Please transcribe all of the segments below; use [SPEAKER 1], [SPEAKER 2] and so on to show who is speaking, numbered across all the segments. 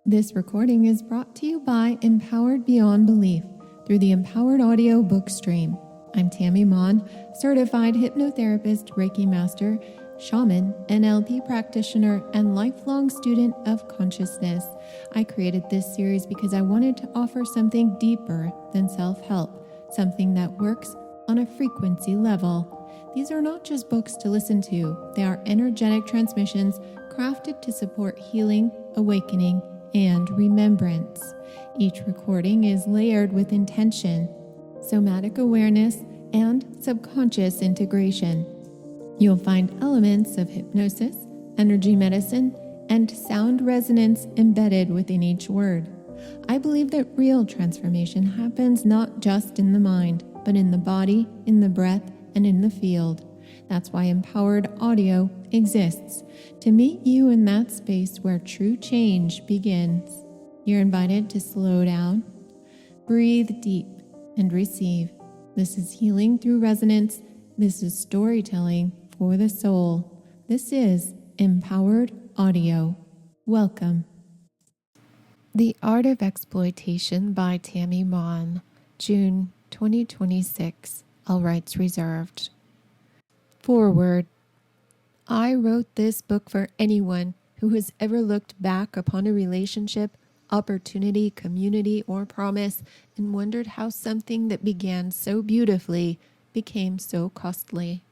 [SPEAKER 1] This recording is brought to you by Empowered Beyond Belief through the Empowered Audiobook stream. I'm Tammy Mon, certified hypnotherapist, Reiki master, shaman, NLP practitioner, and lifelong student of consciousness. I created this series because I wanted to offer something deeper than self-help, something that works on a frequency level. These are not just books to listen to, they are energetic transmissions crafted to support healing, awakening, and remembrance. Each recording is layered with intention, somatic awareness, and subconscious integration. You'll find elements of hypnosis, energy medicine, and sound resonance embedded within each word. I believe that real transformation happens not just in the mind, but in the body, in the breath, and in the field. That's why Empowered Audio exists, to meet you in that space where true change begins. You're invited to slow down, breathe deep, and receive. This is healing through resonance. This is storytelling for the soul. This is Empowered Audio. Welcome. The Art of Exploitation by Tammy Mon, June 2026. All rights reserved. Forward. I wrote this book for anyone who has ever looked back upon a relationship, opportunity, community, or promise and wondered how something that began so beautifully became so costly.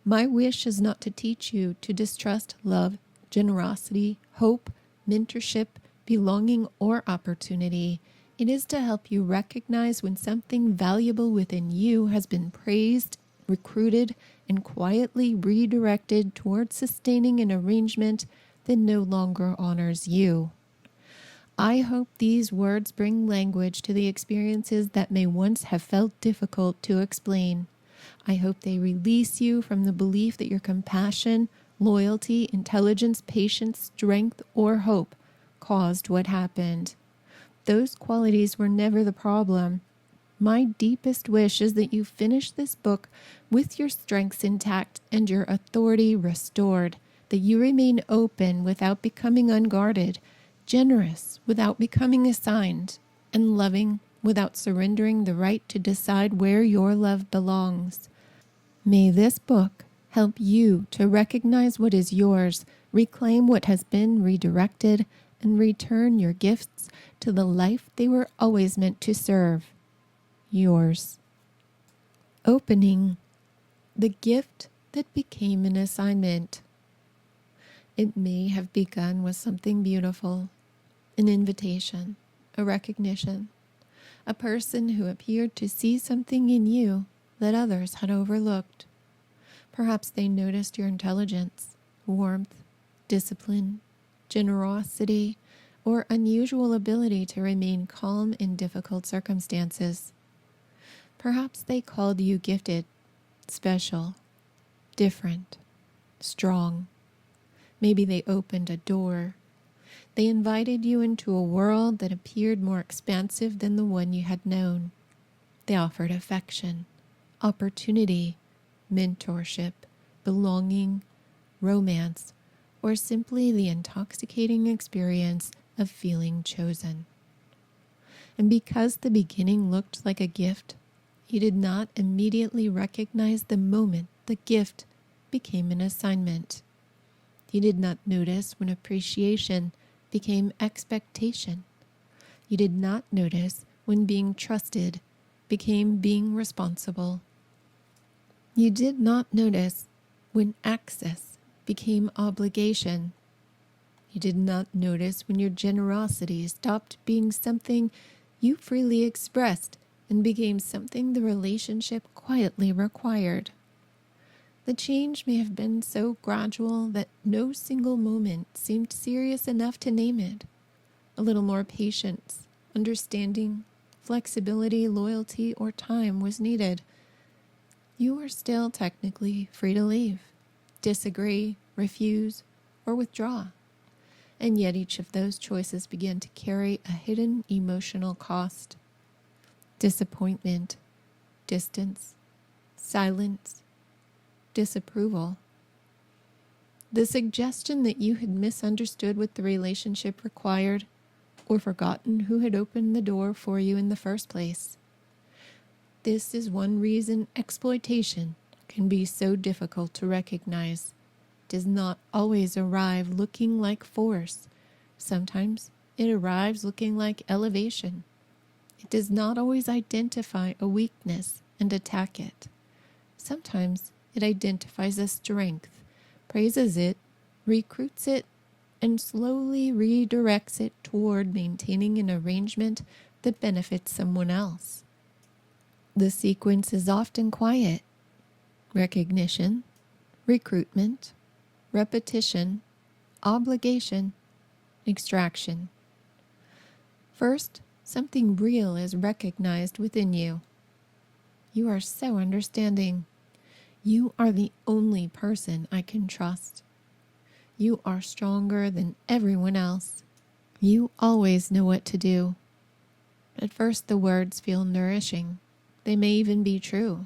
[SPEAKER 1] My wish is not to teach you to distrust love, generosity, hope, mentorship, belonging, or opportunity. It is to help you recognize when something valuable within you has been praised, recruited, and quietly redirected towards sustaining an arrangement that no longer honors you. I hope these words bring language to the experiences that may once have felt difficult to explain. I hope they release you from the belief that your compassion, loyalty, intelligence, patience, strength, or hope caused what happened. Those qualities were never the problem. My deepest wish is that you finish this book with your strengths intact and your authority restored, that you remain open without becoming unguarded, generous without becoming assigned, and loving without surrendering the right to decide where your love belongs. May this book help you to recognize what is yours, reclaim what has been redirected, and return your gifts to the life they were always meant to serve. Yours. Opening. The gift that became an assignment. It may have begun with something beautiful, an invitation, a recognition, a person who appeared to see something in you that others had overlooked. Perhaps they noticed your intelligence, warmth, discipline, generosity, or unusual ability to remain calm in difficult circumstances. Perhaps they called you gifted, special, different, strong. Maybe they opened a door. They invited you into a world that appeared more expansive than the one you had known. They offered affection, opportunity, mentorship, belonging, romance, or simply the intoxicating experience of feeling chosen. And because the beginning looked like a gift, you did not immediately recognize the moment the gift became an assignment. You did not notice when appreciation became expectation. You did not notice when being trusted became being responsible. You did not notice when access became obligation. You did not notice when your generosity stopped being something you freely expressed and became something the relationship quietly required. The change may have been so gradual that no single moment seemed serious enough to name it. A little more patience, understanding, flexibility, loyalty, or time was needed. You are still technically free to leave, disagree, refuse, or withdraw. And yet each of those choices began to carry a hidden emotional cost. Disappointment, distance, silence, disapproval. The suggestion that you had misunderstood what the relationship required, or forgotten who had opened the door for you in the first place. This is one reason exploitation can be so difficult to recognize. It does not always arrive looking like force. Sometimes it arrives looking like elevation. It does not always identify a weakness and attack it. Sometimes it identifies a strength, praises it, recruits it, and slowly redirects it toward maintaining an arrangement that benefits someone else. The sequence is often quiet: recognition, recruitment, repetition, obligation, extraction. First, something real is recognized within you. You are so understanding. You are the only person I can trust. You are stronger than everyone else. You always know what to do. At first, the words feel nourishing. They may even be true.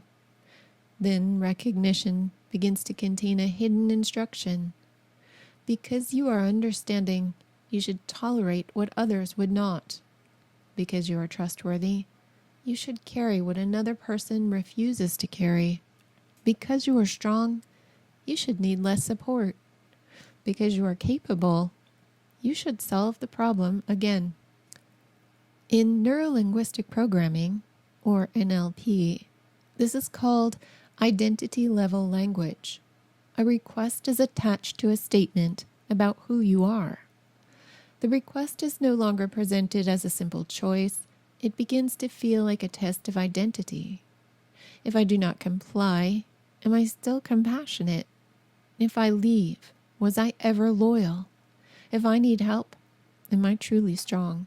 [SPEAKER 1] Then recognition begins to contain a hidden instruction. Because you are understanding, you should tolerate what others would not. Because you are trustworthy, you should carry what another person refuses to carry. Because you are strong, you should need less support. Because you are capable, you should solve the problem again. In neurolinguistic programming, or NLP, this is called identity level language. A request is attached to a statement about who you are. The request is no longer presented as a simple choice. It begins to feel like a test of identity. If I do not comply, am I still compassionate? If I leave, was I ever loyal? If I need help, am I truly strong?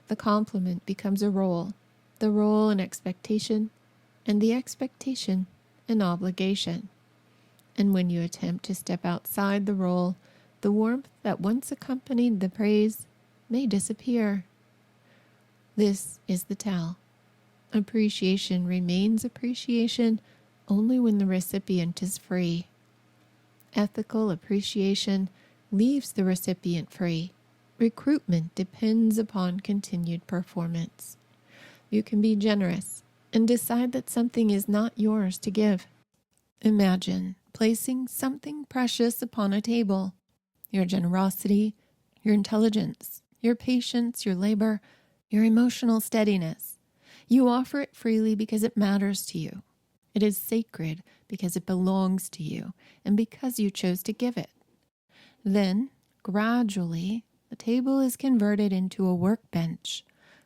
[SPEAKER 1] The complement becomes a role, the role an expectation, and the expectation an obligation. And when you attempt to step outside the role, the warmth that once accompanied the praise may disappear. This is the tell. Appreciation remains appreciation only when the recipient is free. Ethical appreciation leaves the recipient free. Recruitment depends upon continued performance. You can be generous and decide that something is not yours to give. Imagine placing something precious upon a table. Your generosity, your intelligence, your patience, your labor, your emotional steadiness. You offer it freely because it matters to you. It is sacred because it belongs to you and because you chose to give it. Then, gradually, the table is converted into a workbench.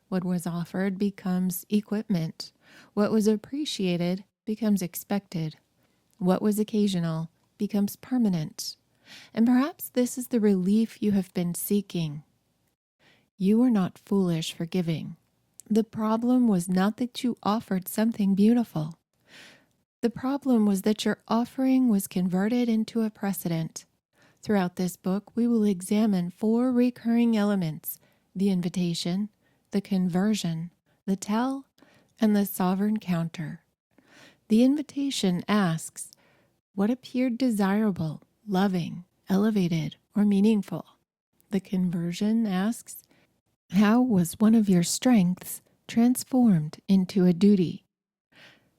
[SPEAKER 1] What was offered becomes equipment. What was appreciated becomes expected. What was occasional becomes permanent. And perhaps this is the relief you have been seeking. You were not foolish for giving. The problem was not that you offered something beautiful. The problem was that your offering was converted into a precedent. Throughout this book, we will examine 4 recurring elements: the invitation, the conversion, the tell, and the sovereign counter. The invitation asks, what appeared desirable, loving, elevated, or meaningful? The conversion asks, how was one of your strengths transformed into a duty?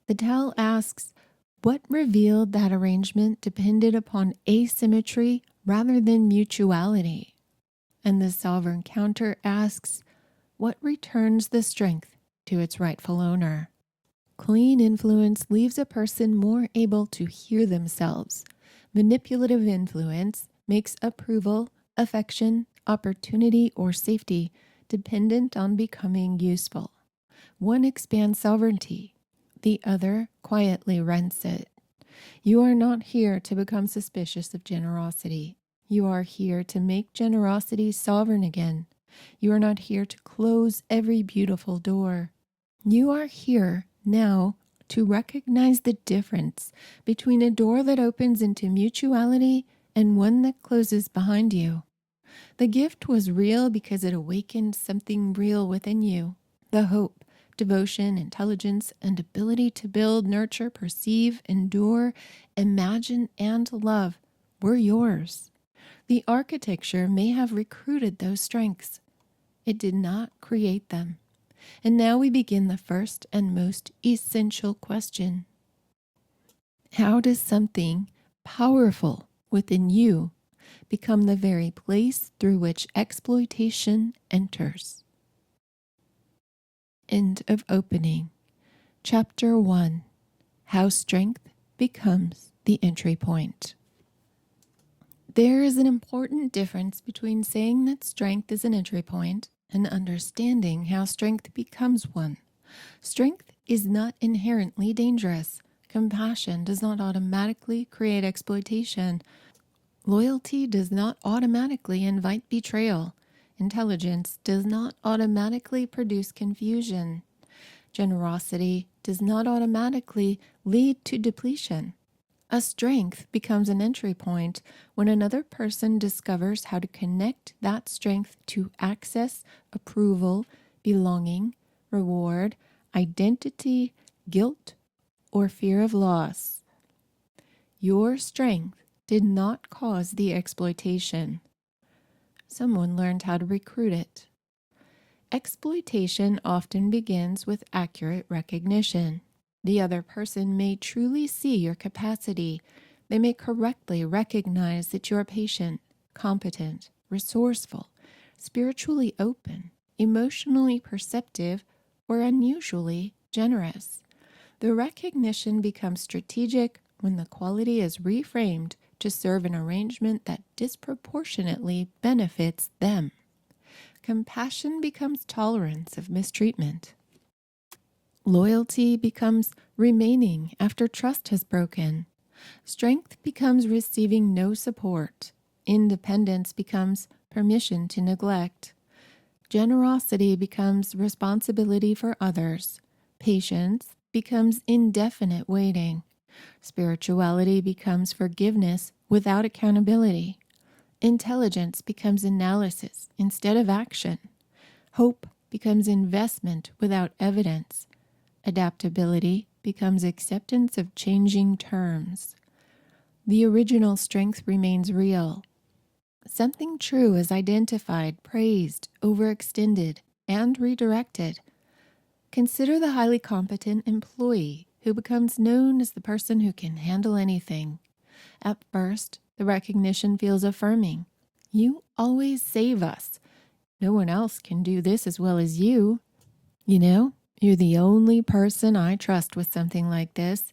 [SPEAKER 1] The tell asks, what revealed that arrangement depended upon asymmetry rather than mutuality? And the sovereign counter asks, what returns the strength to its rightful owner? Clean influence leaves a person more able to hear themselves. Manipulative influence makes approval, affection, opportunity, or safety dependent on becoming useful. One expands sovereignty, the other quietly rents it. You are not here to become suspicious of generosity. You are here to make generosity sovereign again. You are not here to close every beautiful door. You are here now to recognize the difference between a door that opens into mutuality and one that closes behind you. The gift was real because it awakened something real within you. The hope, devotion, intelligence, and ability to build, nurture, perceive, endure, imagine, and love were yours. The architecture may have recruited those strengths, It did not create them. And now we begin the first and most essential question. How does something powerful within you become the very place through which exploitation enters? End of opening. Chapter 1. How strength becomes the entry point. There is an important difference between saying that strength is an entry point and understanding how strength becomes one. Strength is not inherently dangerous. Compassion does not automatically create exploitation. Loyalty does not automatically invite betrayal. Intelligence does not automatically produce confusion. Generosity does not automatically lead to depletion. A strength becomes an entry point when another person discovers how to connect that strength to access, approval, belonging, reward, identity, guilt, or fear of loss. Your strength did not cause the exploitation. Someone learned how to recruit it. Exploitation often begins with accurate recognition. The other person may truly see your capacity. They may correctly recognize that you are patient, competent, resourceful, spiritually open, emotionally perceptive, or unusually generous. The recognition becomes strategic when the quality is reframed to serve an arrangement that disproportionately benefits them. Compassion becomes tolerance of mistreatment. Loyalty becomes remaining after trust has broken. Strength becomes receiving no support. Independence becomes permission to neglect. Generosity becomes responsibility for others. Patience becomes indefinite waiting. Spirituality becomes forgiveness without accountability. Intelligence becomes analysis instead of action. Hope becomes investment without evidence. Adaptability becomes acceptance of changing terms. The original strength remains real. Something true is identified, praised, overextended, and redirected. Consider the highly competent employee who becomes known as the person who can handle anything. At first, the recognition feels affirming. You always save us. No one else can do this as well as you. You know, you're the only person I trust with something like this.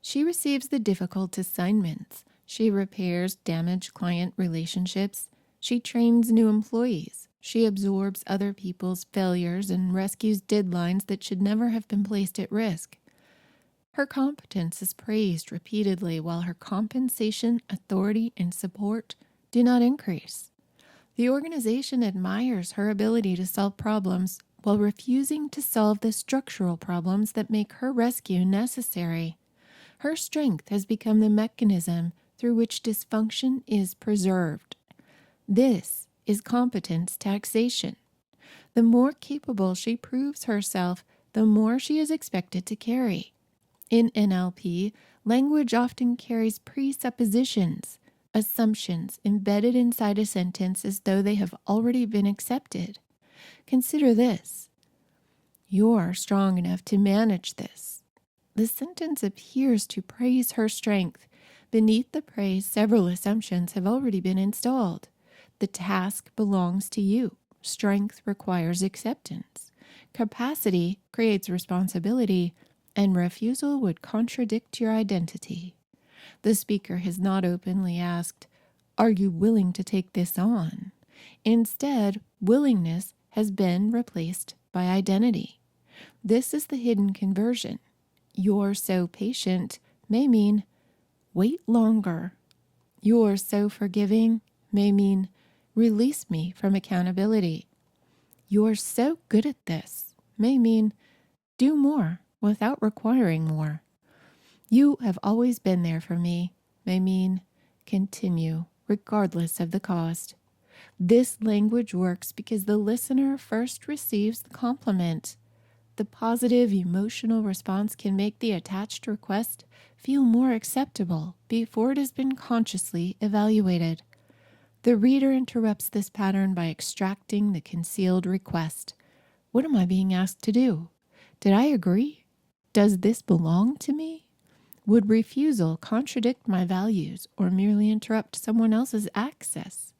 [SPEAKER 1] She receives the difficult assignments. She repairs damaged client relationships. She trains new employees. She absorbs other people's failures and rescues deadlines that should never have been placed at risk. Her competence is praised repeatedly while her compensation, authority, and support do not increase. The organization admires her ability to solve problems while refusing to solve the structural problems that make her rescue necessary. Her strength has become the mechanism through which dysfunction is preserved. This is competence taxation. The more capable she proves herself, the more she is expected to carry. In NLP, language often carries presuppositions, assumptions embedded inside a sentence as though they have already been accepted. Consider this. You're strong enough to manage this. The sentence appears to praise her strength. Beneath the praise, several assumptions have already been installed. The task belongs to you. Strength requires acceptance. Capacity creates responsibility, and refusal would contradict your identity. The speaker has not openly asked, "Are you willing to take this on?" Instead, willingness has been replaced by identity. This is the hidden conversion. "You're so patient" may mean, "Wait longer." "You're so forgiving" may mean, "Release me from accountability." "You're so good at this" may mean, "Do more without requiring more." "You have always been there for me" may mean, "Continue regardless of the cost." This language works because the listener first receives the compliment. The positive emotional response can make the attached request feel more acceptable before it has been consciously evaluated. The reader interrupts this pattern by extracting the concealed request. What am I being asked to do? Did I agree? Does this belong to me? Would refusal contradict my values or merely interrupt someone else's access?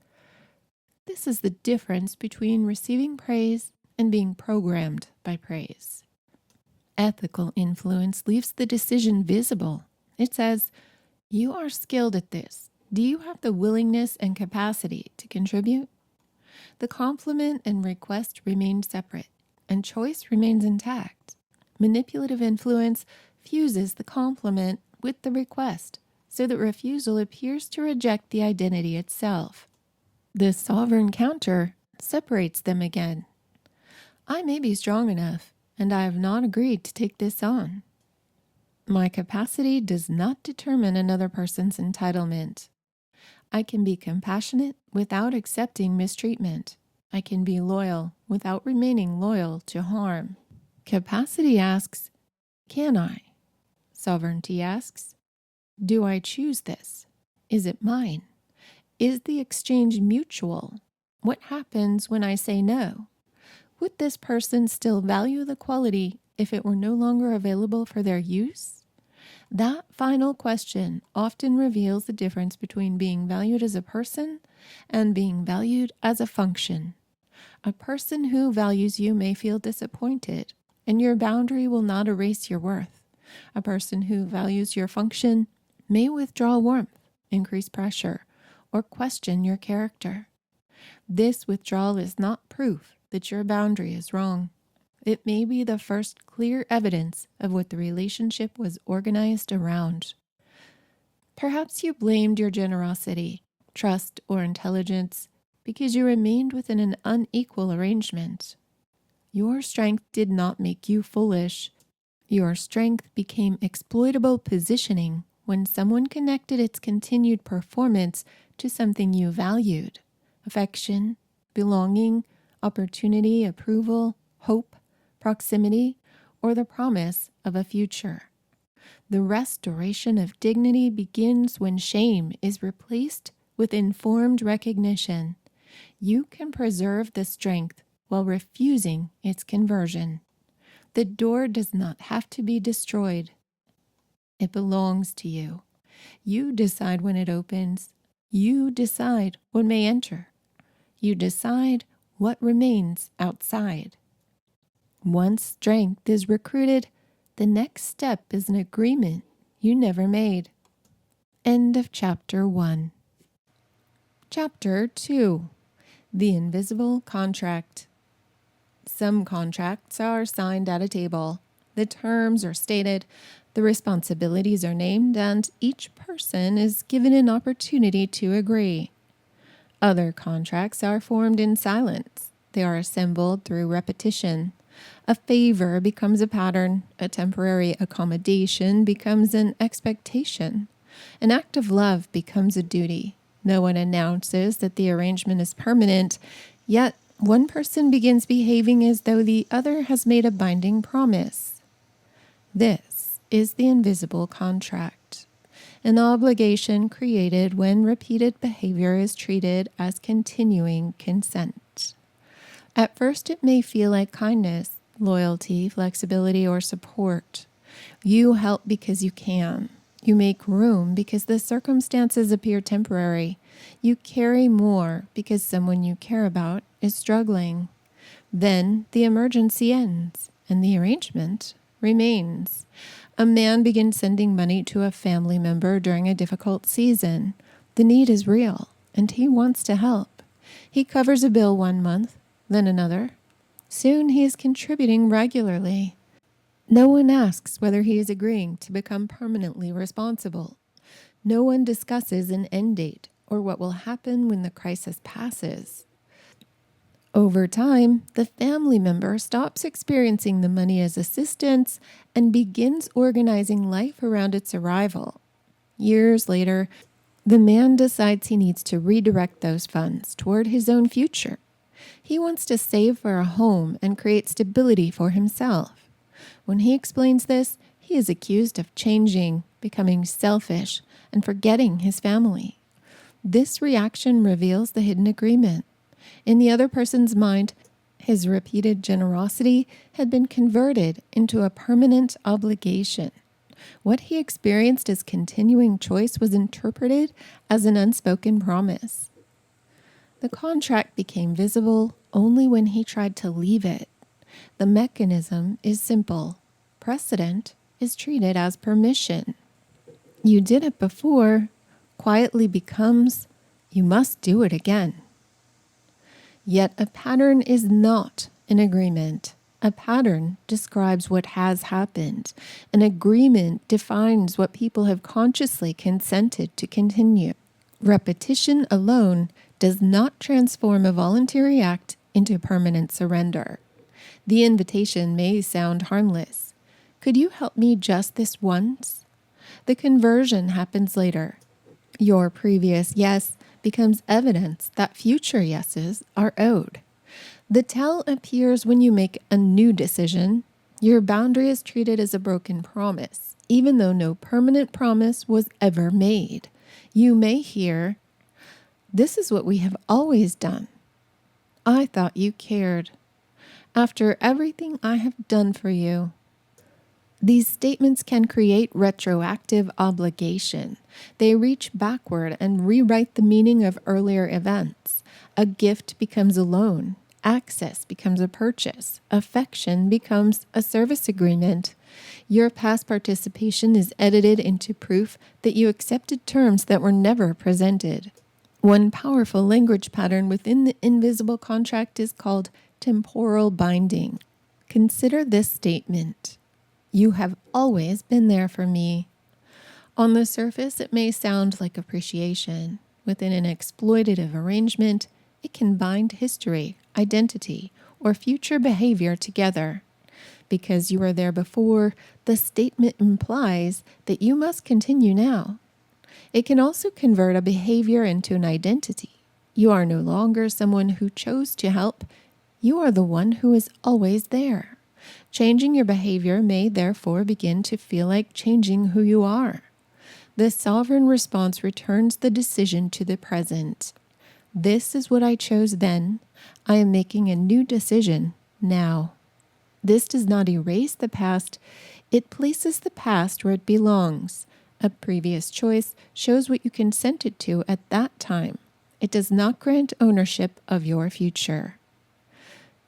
[SPEAKER 1] This is the difference between receiving praise and being programmed by praise. Ethical influence leaves the decision visible. It says, you are skilled at this. Do you have the willingness and capacity to contribute? The compliment and request remain separate, and choice remains intact. Manipulative influence fuses the compliment with the request, so that refusal appears to reject the identity itself. The sovereign counter separates them again. I may be strong enough, and I have not agreed to take this on. My capacity does not determine another person's entitlement. I can be compassionate without accepting mistreatment. I can be loyal without remaining loyal to harm. Capacity asks, can I? Sovereignty asks, do I choose this? Is it mine? Is the exchange mutual? What happens when I say no? Would this person still value the quality if it were no longer available for their use? That final question often reveals the difference between being valued as a person and being valued as a function. A person who values you may feel disappointed, and your boundary will not erase your worth. A person who values your function may withdraw warmth, increase pressure, or question your character. This withdrawal is not proof that your boundary is wrong. It may be the first clear evidence of what the relationship was organized around. Perhaps you blamed your generosity, trust, or intelligence because you remained within an unequal arrangement. Your strength did not make you foolish. Your strength became exploitable positioning when someone connected its continued performance to something you valued: affection, belonging, opportunity, approval, hope, proximity, or the promise of a future. The restoration of dignity begins when shame is replaced with informed recognition. You can preserve the strength while refusing its conversion. The door does not have to be destroyed. It belongs to you. You decide when it opens. You decide what may enter. You decide what remains outside. Once strength is recruited, the next step is an agreement you never made. End of Chapter 1. Chapter 2. The Invisible Contract. Some contracts are signed at a table. The terms are stated, the responsibilities are named, and each person is given an opportunity to agree. Other contracts are formed in silence. They are assembled through repetition. A favor becomes a pattern. A temporary accommodation becomes an expectation. An act of love becomes a duty. No one announces that the arrangement is permanent, yet one person begins behaving as though the other has made a binding promise. This is the invisible contract, an obligation created when repeated behavior is treated as continuing consent. At first, it may feel like kindness, loyalty, flexibility, or support. You help because you can. You make room because the circumstances appear temporary. You carry more because someone you care about is struggling. Then the emergency ends and the arrangement remains. A man begins sending money to a family member during a difficult season. The need is real and he wants to help. He covers a bill one month, then another. Soon he is contributing regularly. No one asks whether he is agreeing to become permanently responsible. No one discusses an end date or what will happen when the crisis passes. Over time, the family member stops experiencing the money as assistance and begins organizing life around its arrival. Years later, the man decides he needs to redirect those funds toward his own future. He wants to save for a home and create stability for himself. When he explains this, he is accused of changing, becoming selfish, and forgetting his family. This reaction reveals the hidden agreement. In the other person's mind, his repeated generosity had been converted into a permanent obligation. What he experienced as continuing choice was interpreted as an unspoken promise. The contract became visible only when he tried to leave it. The mechanism is simple. Precedent is treated as permission. You did it before quietly becomes, you must do it again. Yet a pattern is not an agreement. A pattern describes what has happened. An agreement defines what people have consciously consented to continue. Repetition alone does not transform a voluntary act into permanent surrender. The invitation may sound harmless. Could you help me just this once? The conversion happens later. Your previous yes becomes evidence that future yeses are owed. The tell appears when you make a new decision. Your boundary is treated as a broken promise, even though no permanent promise was ever made. You may hear, "This is what we have always done. I thought you cared. After everything I have done for you." These statements can create retroactive obligation. They reach backward and rewrite the meaning of earlier events. A gift becomes a loan. Access becomes a purchase. Affection becomes a service agreement. Your past participation is edited into proof that you accepted terms that were never presented. One powerful language pattern within the invisible contract is called temporal binding. Consider this statement. You have always been there for me. On the surface, it may sound like appreciation. Within an exploitative arrangement, it can bind history, identity, or future behavior together. Because you were there before, the statement implies that you must continue now. It can also convert a behavior into an identity. You are no longer someone who chose to help. You are the one who is always there. Changing your behavior may therefore begin to feel like changing who you are. The sovereign response returns the decision to the present. This is what I chose then. I am making a new decision now. This does not erase the past. It places the past where it belongs. A previous choice shows what you consented to at that time. It does not grant ownership of your future.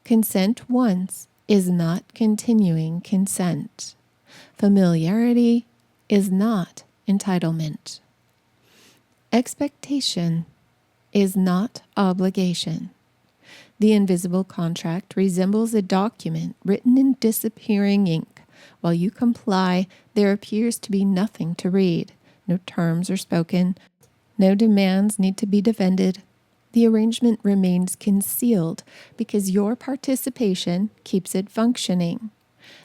[SPEAKER 1] Consent once is not continuing consent. Familiarity is not entitlement. Expectation is not obligation. The invisible contract resembles a document written in disappearing ink. While you comply, there appears to be nothing to read. No terms are spoken. No demands need to be defended. The arrangement remains concealed because your participation keeps it functioning.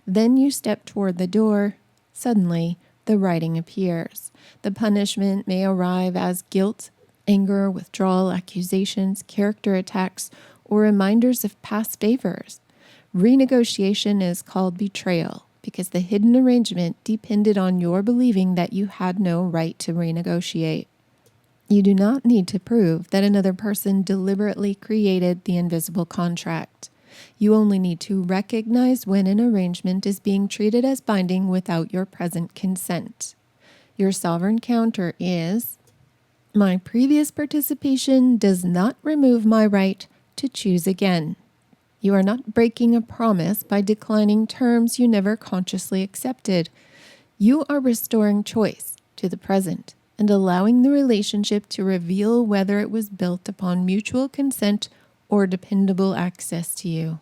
[SPEAKER 1] Then you step toward the door. Suddenly, the writing appears. The punishment may arrive as guilt, anger, withdrawal, accusations, character attacks, or reminders of past favors. Renegotiation is called betrayal because the hidden arrangement depended on your believing that you had no right to renegotiate. You do not need to prove that another person deliberately created the invisible contract. You only need to recognize when an arrangement is being treated as binding without your present consent. Your sovereign counter is, my previous participation does not remove my right to choose again. You are not breaking a promise by declining terms you never consciously accepted. You are restoring choice to the present and allowing the relationship to reveal whether it was built upon mutual consent or dependable access to you.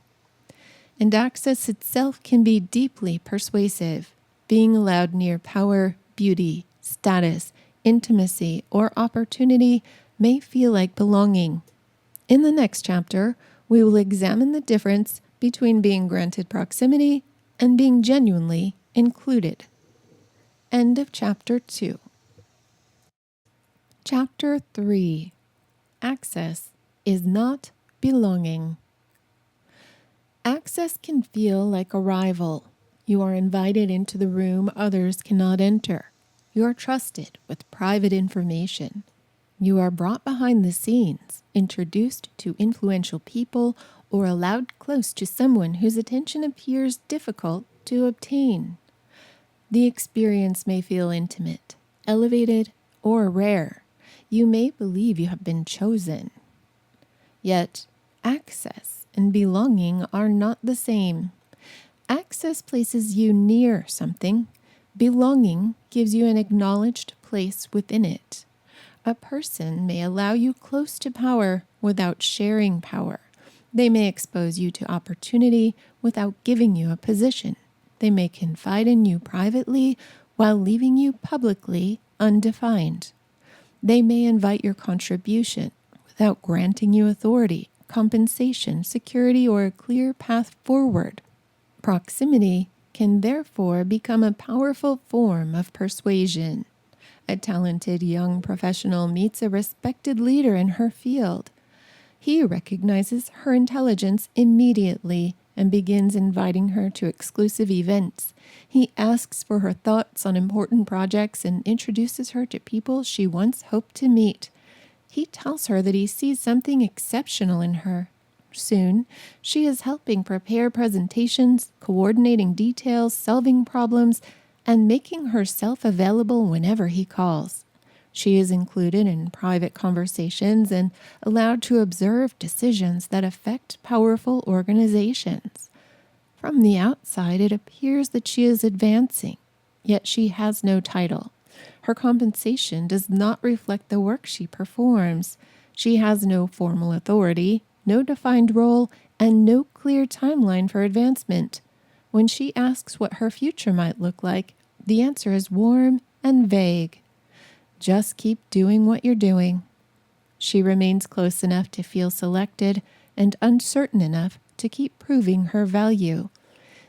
[SPEAKER 1] And access itself can be deeply persuasive. Being allowed near power, beauty, status, intimacy, or opportunity may feel like belonging. In the next chapter, we will examine the difference between being granted proximity and being genuinely included. End of Chapter 2. Chapter 3. Access is not belonging. Access can feel like arrival. You are invited into the room others cannot enter. You are trusted with private information. You are brought behind the scenes, introduced to influential people, or allowed close to someone whose attention appears difficult to obtain. The experience may feel intimate, elevated, or rare. You may believe you have been chosen. Yet, access and belonging are not the same. Access places you near something. Belonging gives you an acknowledged place within it. A person may allow you close to power without sharing power. They may expose you to opportunity without giving you a position. They may confide in you privately while leaving you publicly undefined. They may invite your contribution without granting you authority, compensation, security, or a clear path forward. Proximity can therefore become a powerful form of persuasion. A talented young professional meets a respected leader in her field. He recognizes her intelligence immediately and begins inviting her to exclusive events. He asks for her thoughts on important projects and introduces her to people she once hoped to meet. He tells her that he sees something exceptional in her. Soon, she is helping prepare presentations, coordinating details, solving problems, and making herself available whenever he calls. She is included in private conversations and allowed to observe decisions that affect powerful organizations. From the outside, it appears that she is advancing, yet she has no title. Her compensation does not reflect the work she performs. She has no formal authority, no defined role, and no clear timeline for advancement. When she asks what her future might look like, the answer is warm and vague. Just keep doing what you're doing. She remains close enough to feel selected and uncertain enough to keep proving her value.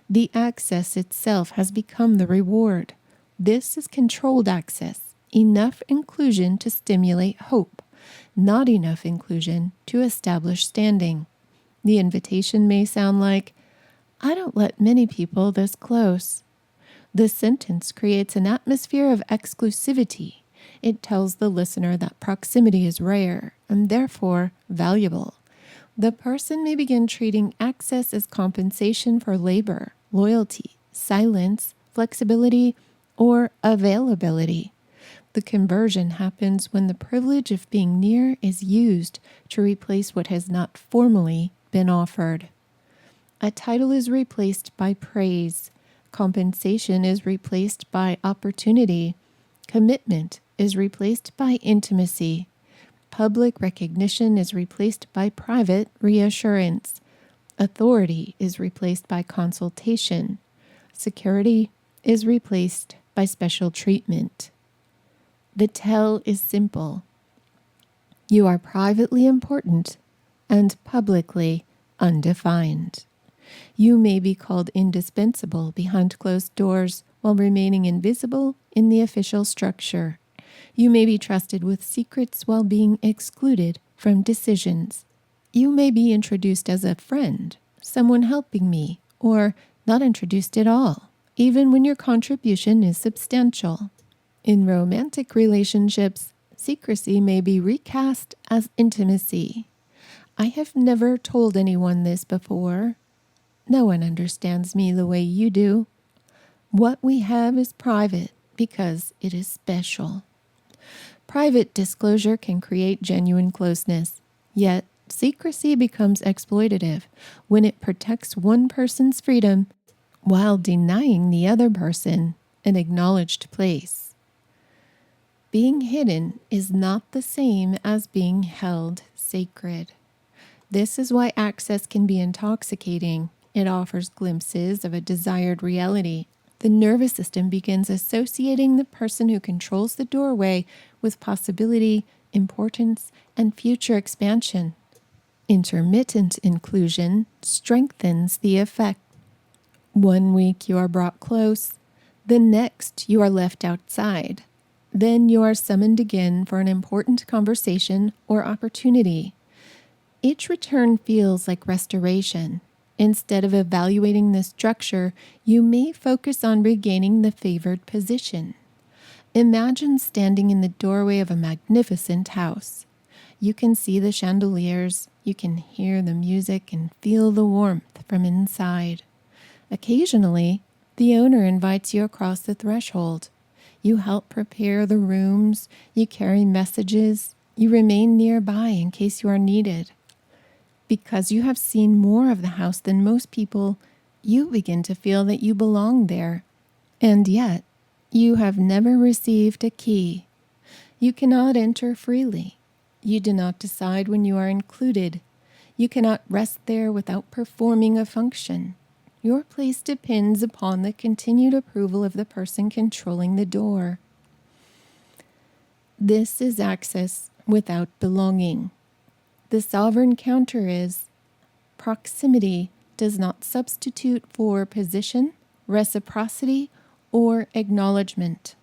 [SPEAKER 1] The access itself has become the reward. This is controlled access, enough inclusion to stimulate hope, not enough inclusion to establish standing. The invitation may sound like, "I don't let many people this close." The sentence creates an atmosphere of exclusivity. It tells the listener that proximity is rare and therefore valuable. The person may begin treating access as compensation for labor, loyalty, silence, flexibility, or availability. The conversion happens when the privilege of being near is used to replace what has not formally been offered. A title is replaced by praise. Compensation is replaced by opportunity. Commitment is replaced by intimacy. Public recognition is replaced by private reassurance. Authority is replaced by consultation. Security is replaced by special treatment. The tell is simple. You are privately important and publicly undefined. You may be called indispensable behind closed doors while remaining invisible in the official structure. You may be trusted with secrets while being excluded from decisions. You may be introduced as a friend, someone helping me, or not introduced at all, even when your contribution is substantial. In romantic relationships, secrecy may be recast as intimacy. I have never told anyone this before. No one understands me the way you do. What we have is private because it is special. Private disclosure can create genuine closeness, yet secrecy becomes exploitative when it protects one person's freedom while denying the other person an acknowledged place. Being hidden is not the same as being held sacred. This is why access can be intoxicating. It offers glimpses of a desired reality. The nervous system begins associating the person who controls the doorway with possibility, importance, and future expansion. Intermittent inclusion strengthens the effect. 1 week you are brought close, the next you are left outside. Then you are summoned again for an important conversation or opportunity. Each return feels like restoration. Instead of evaluating the structure, you may focus on regaining the favored position. Imagine standing in the doorway of a magnificent house. You can see the chandeliers, you can hear the music and feel the warmth from inside. Occasionally, the owner invites you across the threshold. You help prepare the rooms, you carry messages, you remain nearby in case you are needed. Because you have seen more of the house than most people, you begin to feel that you belong there. And yet, you have never received a key. You cannot enter freely. You do not decide when you are included. You cannot rest there without performing a function. Your place depends upon the continued approval of the person controlling the door. This is access without belonging. The sovereign counter is proximity does not substitute for position, reciprocity, or acknowledgement.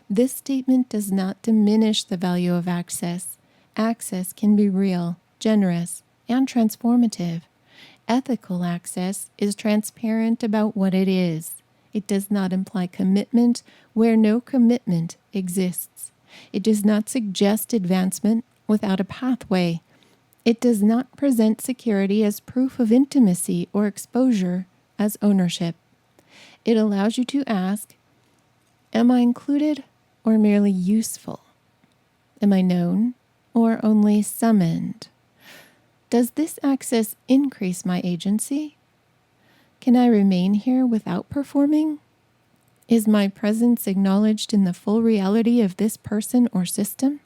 [SPEAKER 1] This statement does not diminish the value of access. Access can be real, generous, and transformative. Ethical access is transparent about what it is. It does not imply commitment where no commitment exists. It does not suggest advancement without a pathway. It does not present security as proof of intimacy or exposure as ownership. It allows you to ask, am I included or merely useful? Am I known or only summoned? Does this access increase my agency? Can I remain here without performing? Is my presence acknowledged in the full reality of this person or system?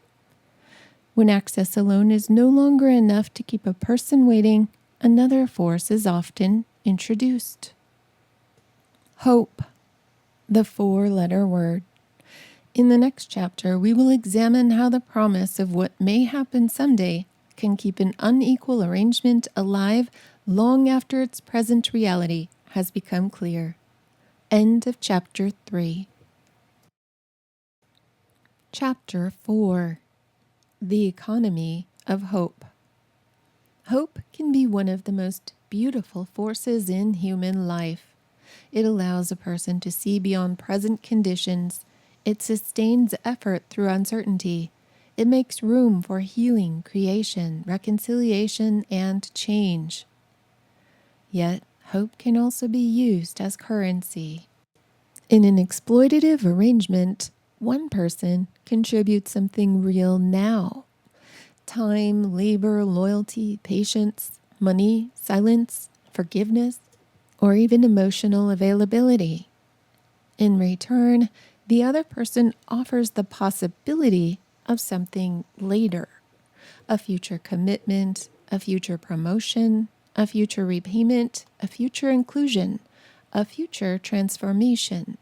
[SPEAKER 1] When access alone is no longer enough to keep a person waiting, another force is often introduced. Hope, the four-letter word. In the next chapter, we will examine how the promise of what may happen someday can keep an unequal arrangement alive long after its present reality has become clear. End of Chapter 3. Chapter 4. The Economy of Hope. Hope can be one of the most beautiful forces in human life. It allows a person to see beyond present conditions. It sustains effort through uncertainty. It makes room for healing, creation, reconciliation, and change. Yet, hope can also be used as currency. In an exploitative arrangement, one person contributes something real now. Time, labor, loyalty, patience, money, silence, forgiveness, or even emotional availability. In return, the other person offers the possibility of something later, a future commitment, a future promotion, a future repayment, a future inclusion, a future transformation.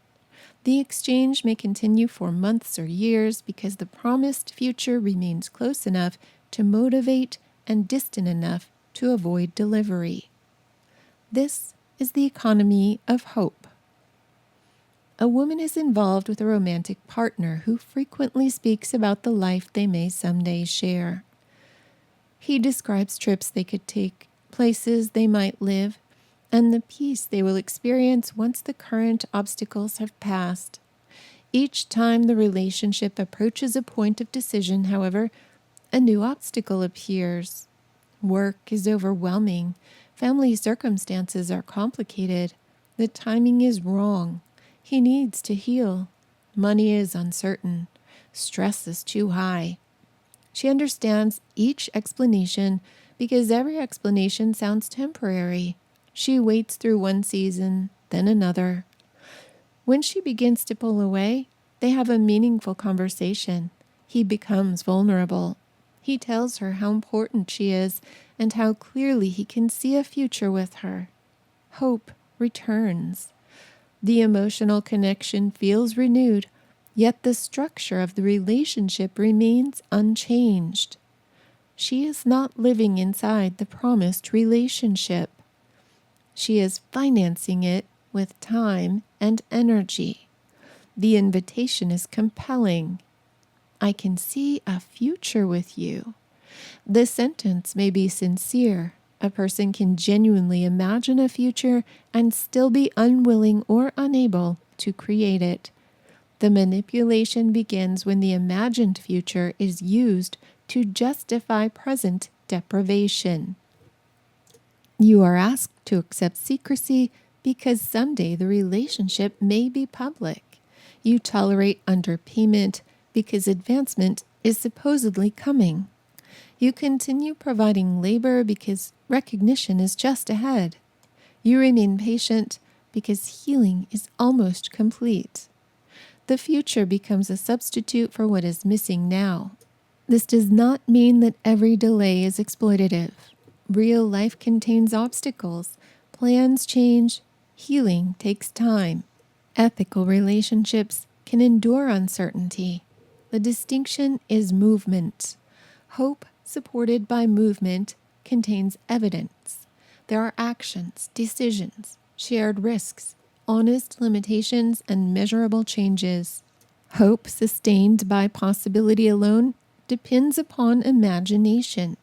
[SPEAKER 1] The exchange may continue for months or years because the promised future remains close enough to motivate and distant enough to avoid delivery. This is the economy of hope. A woman is involved with a romantic partner who frequently speaks about the life they may someday share. He describes trips they could take, places they might live, and the peace they will experience once the current obstacles have passed. Each time the relationship approaches a point of decision, however, a new obstacle appears. Work is overwhelming. Family circumstances are complicated. The timing is wrong. He needs to heal. Money is uncertain. Stress is too high. She understands each explanation because every explanation sounds temporary. She waits through one season, then another. When she begins to pull away, they have a meaningful conversation. He becomes vulnerable. He tells her how important she is and how clearly he can see a future with her. Hope returns. The emotional connection feels renewed, yet the structure of the relationship remains unchanged. She is not living inside the promised relationship. She is financing it with time and energy. The invitation is compelling. I can see a future with you. The sentence may be sincere. A person can genuinely imagine a future and still be unwilling or unable to create it. The manipulation begins when the imagined future is used to justify present deprivation. You are asked to accept secrecy because someday the relationship may be public. You tolerate underpayment because advancement is supposedly coming. You continue providing labor because recognition is just ahead. You remain patient because healing is almost complete. The future becomes a substitute for what is missing now. This does not mean that every delay is exploitative. Real life contains obstacles. Plans change. Healing takes time. Ethical relationships can endure uncertainty. The distinction is movement. Hope supported by movement contains evidence. There are actions, decisions, shared risks, honest limitations, and measurable changes. Hope sustained by possibility alone depends upon imagination.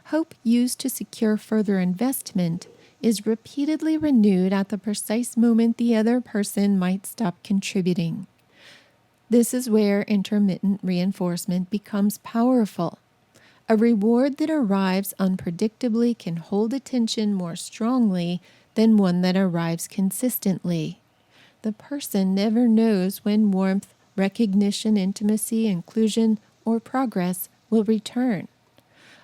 [SPEAKER 1] Hope used to secure further investment is repeatedly renewed at the precise moment the other person might stop contributing. This is where intermittent reinforcement becomes powerful. A reward that arrives unpredictably can hold attention more strongly than one that arrives consistently. The person never knows when warmth, recognition, intimacy, inclusion, or progress will return.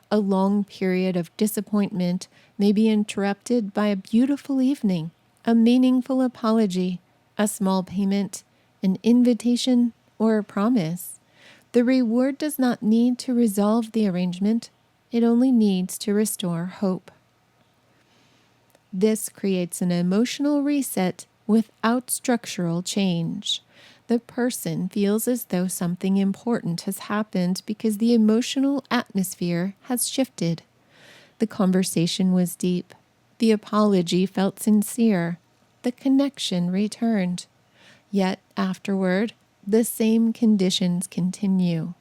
[SPEAKER 1] A long period of disappointment may be interrupted by a beautiful evening, a meaningful apology, a small payment, an invitation, or a promise. The reward does not need to resolve the arrangement. It only needs to restore hope. This creates an emotional reset without structural change. The person feels as though something important has happened because the emotional atmosphere has shifted. The conversation was deep. The apology felt sincere. The connection returned. Yet afterward, the same conditions continue.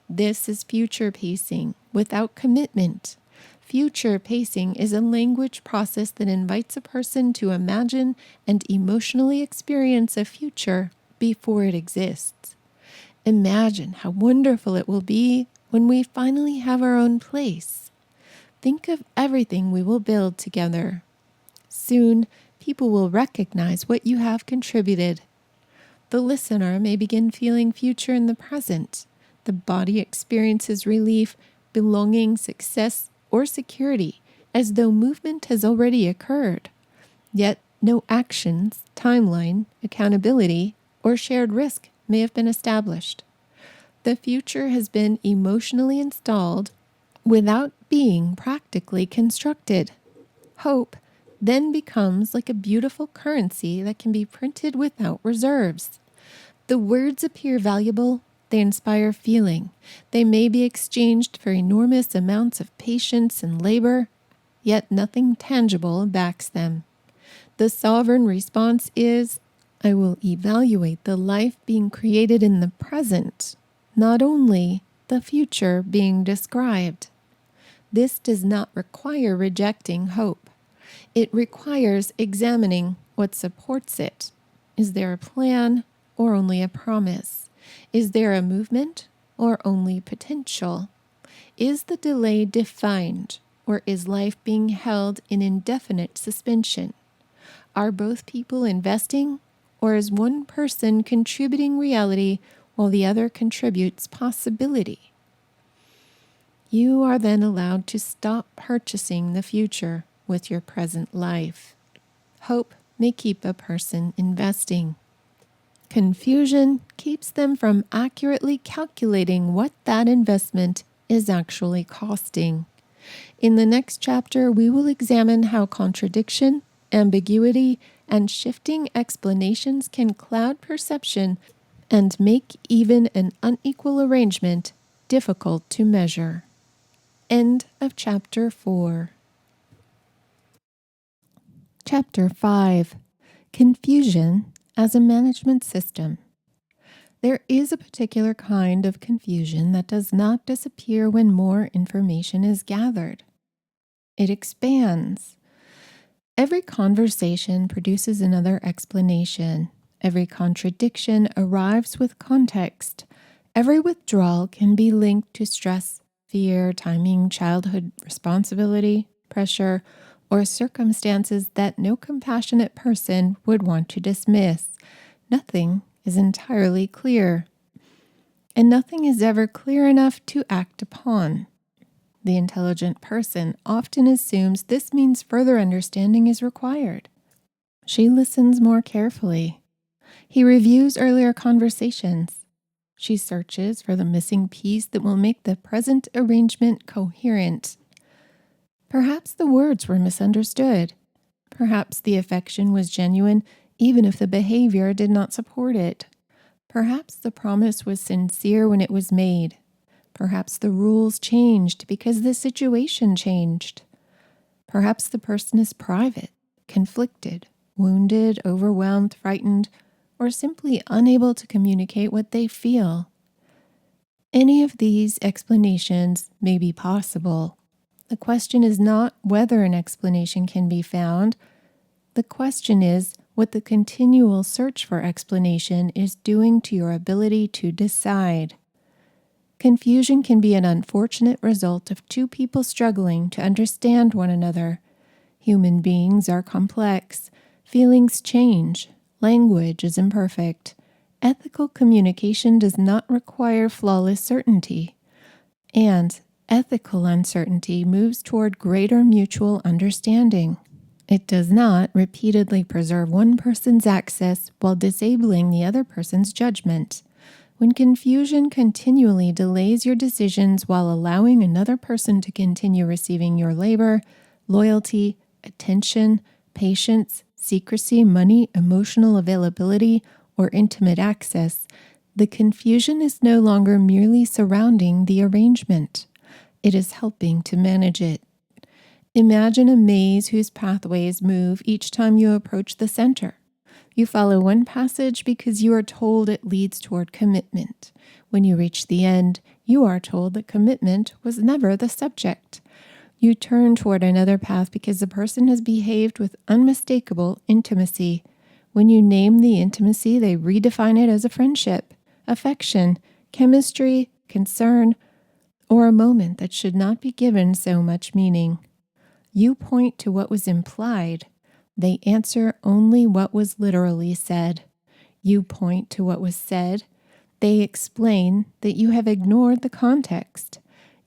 [SPEAKER 1] This is future pacing without commitment. Future pacing is a language process that invites a person to imagine and emotionally experience a future before it exists. Imagine how wonderful it will be when we finally have our own place. Think of everything we will build together. Soon, people will recognize what you have contributed. The listener may begin feeling future in the present. The body experiences relief, belonging, success, or security, as though movement has already occurred. Yet no actions, timeline, accountability, or shared risk may have been established. The future has been emotionally installed without being practically constructed. Hope then becomes like a beautiful currency that can be printed without reserves. The words appear valuable. They inspire feeling. They may be exchanged for enormous amounts of patience and labor, yet nothing tangible backs them. The sovereign response is, I will evaluate the life being created in the present, not only the future being described. This does not require rejecting hope. It requires examining what supports it. Is there a plan or only a promise? Is there a movement or only potential? Is the delay defined or is life being held in indefinite suspension? Are both people investing or is one person contributing reality while the other contributes possibility? You are then allowed to stop purchasing the future with your present life. Hope may keep a person investing. Confusion keeps them from accurately calculating what that investment is actually costing. In the next chapter, we will examine how contradiction, ambiguity, and shifting explanations can cloud perception and make even an unequal arrangement difficult to measure. End of Chapter 4. Chapter 5. Confusion as a management system. There is a particular kind of confusion that does not disappear when more information is gathered. It expands. Every conversation produces another explanation. Every contradiction arrives with context. Every withdrawal can be linked to stress, fear, timing, childhood responsibility, pressure, or circumstances that no compassionate person would want to dismiss. Nothing is entirely clear, and nothing is ever clear enough to act upon. The intelligent person often assumes this means further understanding is required. She listens more carefully. He reviews earlier conversations. She searches for the missing piece that will make the present arrangement coherent. Perhaps the words were misunderstood. Perhaps the affection was genuine, even if the behavior did not support it. Perhaps the promise was sincere when it was made. Perhaps the rules changed because the situation changed. Perhaps the person is private, conflicted, wounded, overwhelmed, frightened, or simply unable to communicate what they feel. Any of these explanations may be possible. The question is not whether an explanation can be found. The question is what the continual search for explanation is doing to your ability to decide. Confusion can be an unfortunate result of two people struggling to understand one another. Human beings are complex. Feelings change. Language is imperfect. Ethical communication does not require flawless certainty. And ethical uncertainty moves toward greater mutual understanding. It does not repeatedly preserve one person's access while disabling the other person's judgment. When confusion continually delays your decisions while allowing another person to continue receiving your labor, loyalty, attention, patience, secrecy, money, emotional availability, or intimate access, the confusion is no longer merely surrounding the arrangement. It is helping to manage it. Imagine a maze whose pathways move each time you approach the center. You follow one passage because you are told it leads toward commitment. When you reach the end, you are told that commitment was never the subject. You turn toward another path because the person has behaved with unmistakable intimacy. When you name the intimacy, they redefine it as a friendship, affection, chemistry, concern, or a moment that should not be given so much meaning. You point to what was implied. They answer only what was literally said. You point to what was said. They explain that you have ignored the context.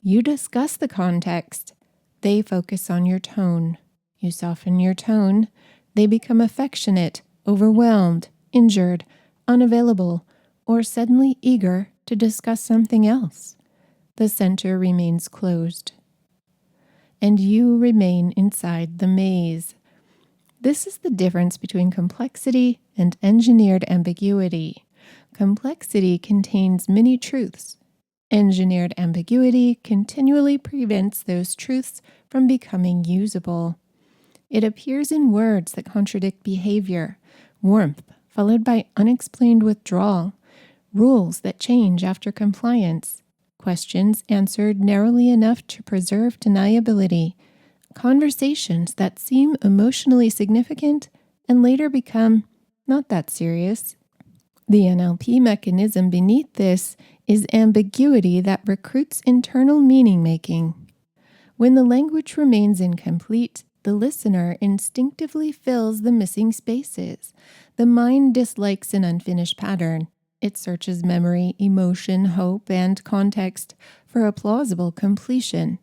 [SPEAKER 1] You discuss the context. They focus on your tone. You soften your tone. They become affectionate, overwhelmed, injured, unavailable, or suddenly eager to discuss something else. The center remains closed, and you remain inside the maze. This is the difference between complexity and engineered ambiguity. Complexity contains many truths. Engineered ambiguity continually prevents those truths from becoming usable. It appears in words that contradict behavior, warmth followed by unexplained withdrawal, rules that change after compliance, questions answered narrowly enough to preserve deniability, conversations that seem emotionally significant and later become not that serious. The NLP mechanism beneath this is ambiguity that recruits internal meaning-making. When the language remains incomplete, the listener instinctively fills the missing spaces. The mind dislikes an unfinished pattern. It searches memory, emotion, hope, and context for a plausible completion.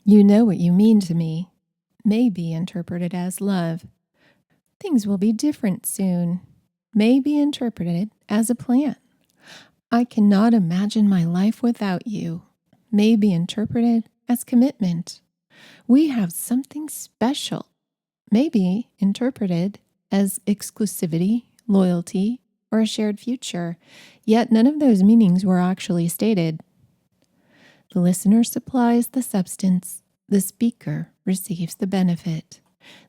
[SPEAKER 1] You know what you mean to me may be interpreted as love. Things will be different soon may be interpreted as a plan. I cannot imagine my life without you may be interpreted as commitment. We have something special may be interpreted as exclusivity, loyalty, or a shared future, yet none of those meanings were actually stated. The listener supplies the substance. The speaker receives the benefit.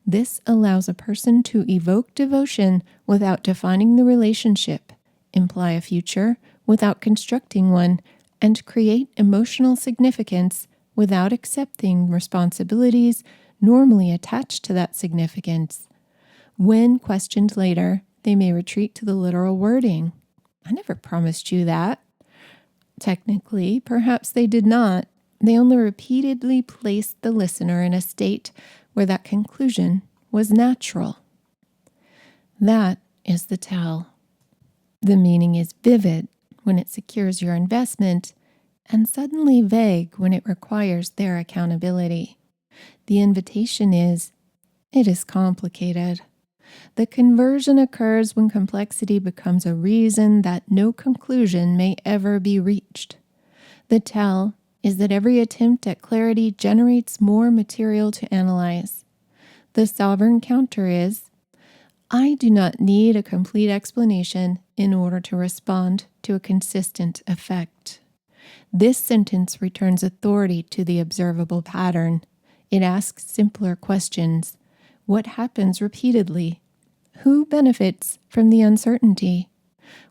[SPEAKER 1] This allows a person to evoke devotion without defining the relationship, imply a future without constructing one, and create emotional significance without accepting responsibilities normally attached to that significance. When questioned later, They may retreat to the literal wording. I never promised you that. Technically, perhaps they did not. They only repeatedly placed the listener in a state where that conclusion was natural. That is the tell. The meaning is vivid when it secures your investment and suddenly vague when it requires their accountability. The invitation is, it is complicated. The conversion occurs when complexity becomes a reason that no conclusion may ever be reached. The tell is that every attempt at clarity generates more material to analyze. The sovereign counter is, I do not need a complete explanation in order to respond to a consistent effect. This sentence returns authority to the observable pattern. It asks simpler questions. What happens repeatedly? Who benefits from the uncertainty?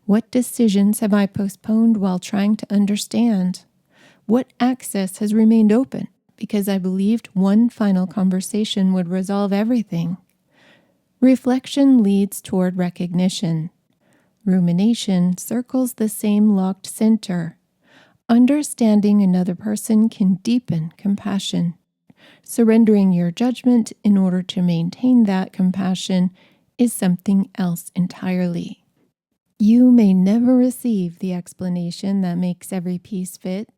[SPEAKER 1] What decisions have I postponed while trying to understand? What access has remained open because I believed one final conversation would resolve everything? Reflection leads toward recognition. Rumination circles the same locked center. Understanding another person can deepen compassion. Surrendering your judgment in order to maintain that compassion is something else entirely. You may never receive the explanation that makes every piece fit.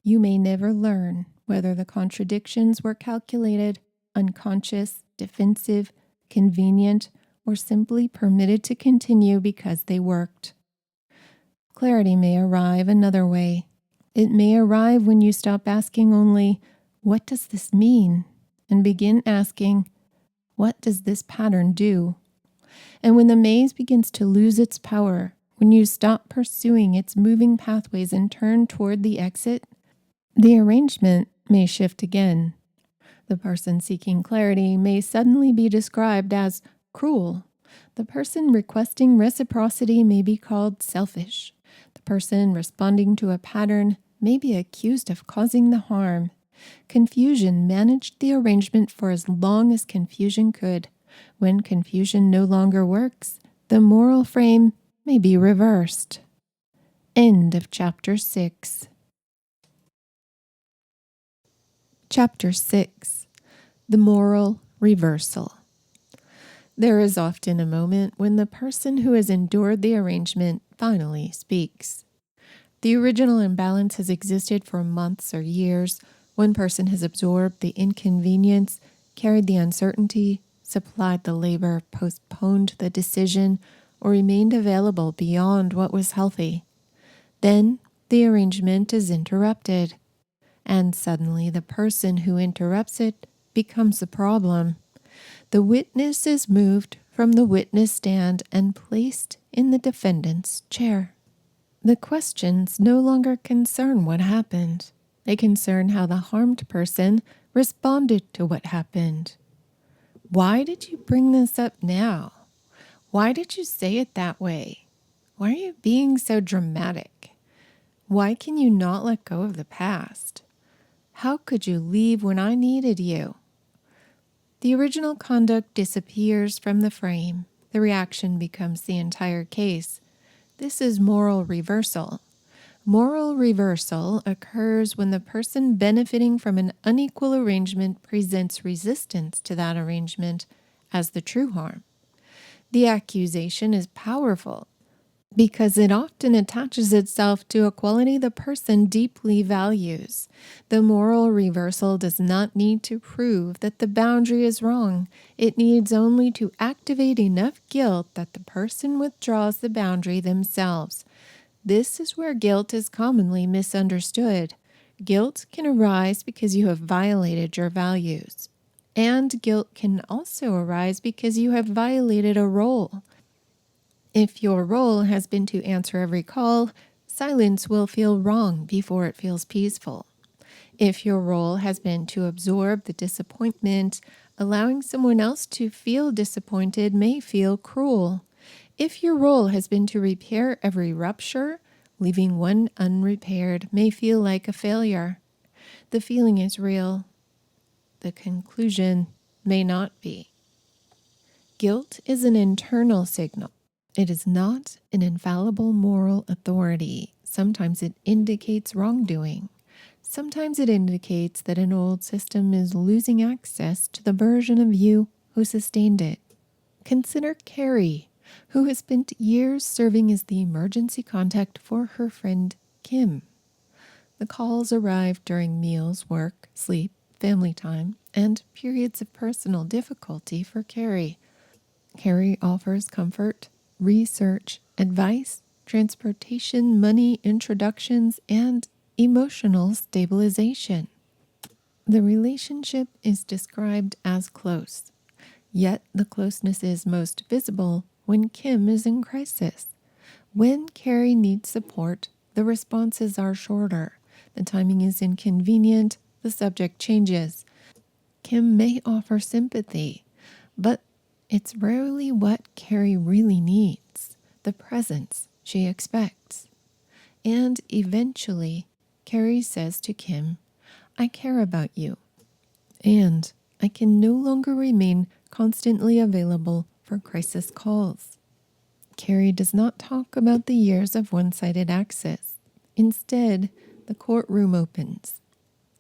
[SPEAKER 1] You may never learn whether the contradictions were calculated, unconscious, defensive, convenient, or simply permitted to continue because they worked. Clarity may arrive another way. It may arrive when you stop asking only, what does this mean? And begin asking, what does this pattern do? And when the maze begins to lose its power, when you stop pursuing its moving pathways and turn toward the exit, the arrangement may shift again. The person seeking clarity may suddenly be described as cruel. The person requesting reciprocity may be called selfish. The person responding to a pattern may be accused of causing the harm. Confusion managed the arrangement for as long as confusion could. When confusion no longer works, the moral frame may be reversed. End of Chapter 6. Chapter 6. The Moral Reversal. There is often a moment when the person who has endured the arrangement finally speaks. The original imbalance has existed for months or years. One person has absorbed the inconvenience, carried the uncertainty, supplied the labor, postponed the decision, or remained available beyond what was healthy. Then the arrangement is interrupted, and suddenly the person who interrupts it becomes the problem. The witness is moved from the witness stand and placed in the defendant's chair. The questions no longer concern what happened. They concern how the harmed person responded to what happened. Why did you bring this up now? Why did you say it that way? Why are you being so dramatic? Why can you not let go of the past? How could you leave when I needed you? The original conduct disappears from the frame. The reaction becomes the entire case. This is moral reversal. Moral reversal occurs when the person benefiting from an unequal arrangement presents resistance to that arrangement as the true harm. The accusation is powerful because it often attaches itself to a quality the person deeply values. The moral reversal does not need to prove that the boundary is wrong. It needs only to activate enough guilt that the person withdraws the boundary themselves. This is where guilt is commonly misunderstood. Guilt can arise because you have violated your values. And guilt can also arise because you have violated a role. If your role has been to answer every call, silence will feel wrong before it feels peaceful. If your role has been to absorb the disappointment, allowing someone else to feel disappointed may feel cruel. If your role has been to repair every rupture, leaving one unrepaired may feel like a failure. The feeling is real. The conclusion may not be. Guilt is an internal signal. It is not an infallible moral authority. Sometimes it indicates wrongdoing. Sometimes it indicates that an old system is losing access to the version of you who sustained it. Consider Carrie, who has spent years serving as the emergency contact for her friend Kim. The calls arrive during meals, work, sleep, family time, and periods of personal difficulty for Carrie. Carrie offers comfort, research, advice, transportation, money, introductions, and emotional stabilization. The relationship is described as close, yet the closeness is most visible when Kim is in crisis. When Carrie needs support, the responses are shorter. The timing is inconvenient, the subject changes. Kim may offer sympathy, but it's rarely what Carrie really needs, the presence she expects. And eventually, Carrie says to Kim, "I care about you, and I can no longer remain constantly available for crisis calls." Carrie does not talk about the years of one-sided access. Instead, the courtroom opens.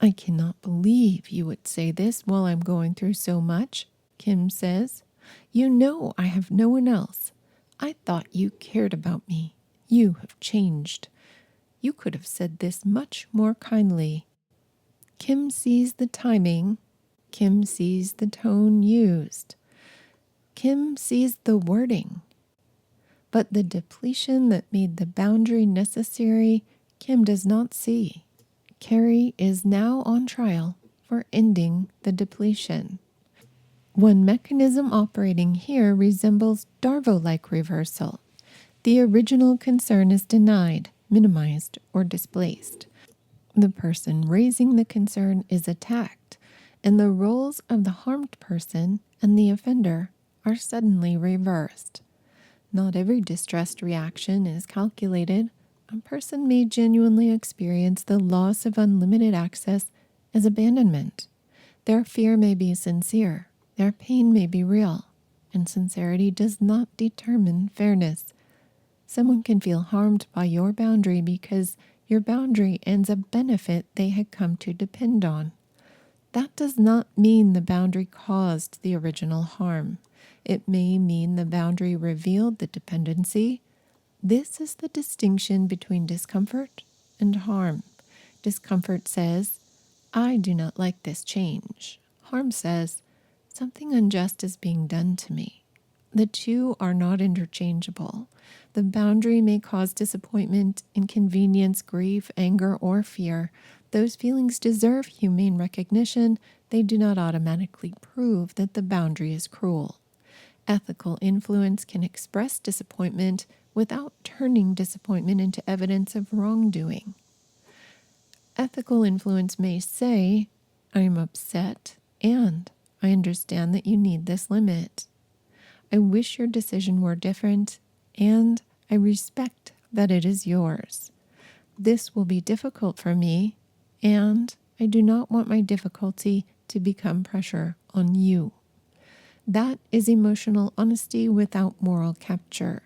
[SPEAKER 1] "I cannot believe you would say this while I'm going through so much," Kim says. "You know I have no one else. I thought you cared about me. You have changed. You could have said this much more kindly." Kim sees the timing. Kim sees the tone used. Kim sees the wording. But the depletion that made the boundary necessary, Kim does not see. Carrie is now on trial for ending the depletion. One mechanism operating here resembles Darvo-like reversal. The original concern is denied, minimized, or displaced. The person raising the concern is attacked, and the roles of the harmed person and the offender are suddenly reversed. Not every distressed reaction is calculated. A person may genuinely experience the loss of unlimited access as abandonment. Their fear may be sincere. Their pain may be real. And sincerity does not determine fairness. Someone can feel harmed by your boundary because your boundary ends a benefit they had come to depend on. That does not mean the boundary caused the original harm. It may mean the boundary revealed the dependency. This is the distinction between discomfort and harm. Discomfort says, "I do not like this change." Harm says, "Something unjust is being done to me." The two are not interchangeable. The boundary may cause disappointment, inconvenience, grief, anger, or fear. Those feelings deserve humane recognition. They do not automatically prove that the boundary is cruel. Ethical influence can express disappointment without turning disappointment into evidence of wrongdoing. Ethical influence may say, "I am upset, and I understand that you need this limit. I wish your decision were different, and I respect that it is yours. This will be difficult for me, and I do not want my difficulty to become pressure on you." That is emotional honesty without moral capture.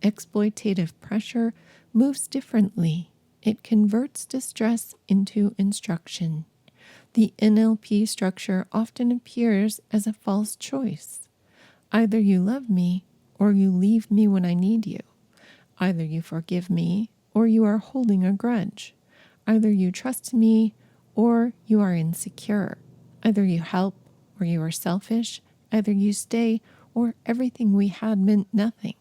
[SPEAKER 1] Exploitative pressure moves differently. It converts distress into instruction. The NLP structure often appears as a false choice. Either you love me or you leave me when I need you. Either you forgive me or you are holding a grudge. Either you trust me or you are insecure. Either you help or you are selfish. Either you stay or everything we had meant nothing.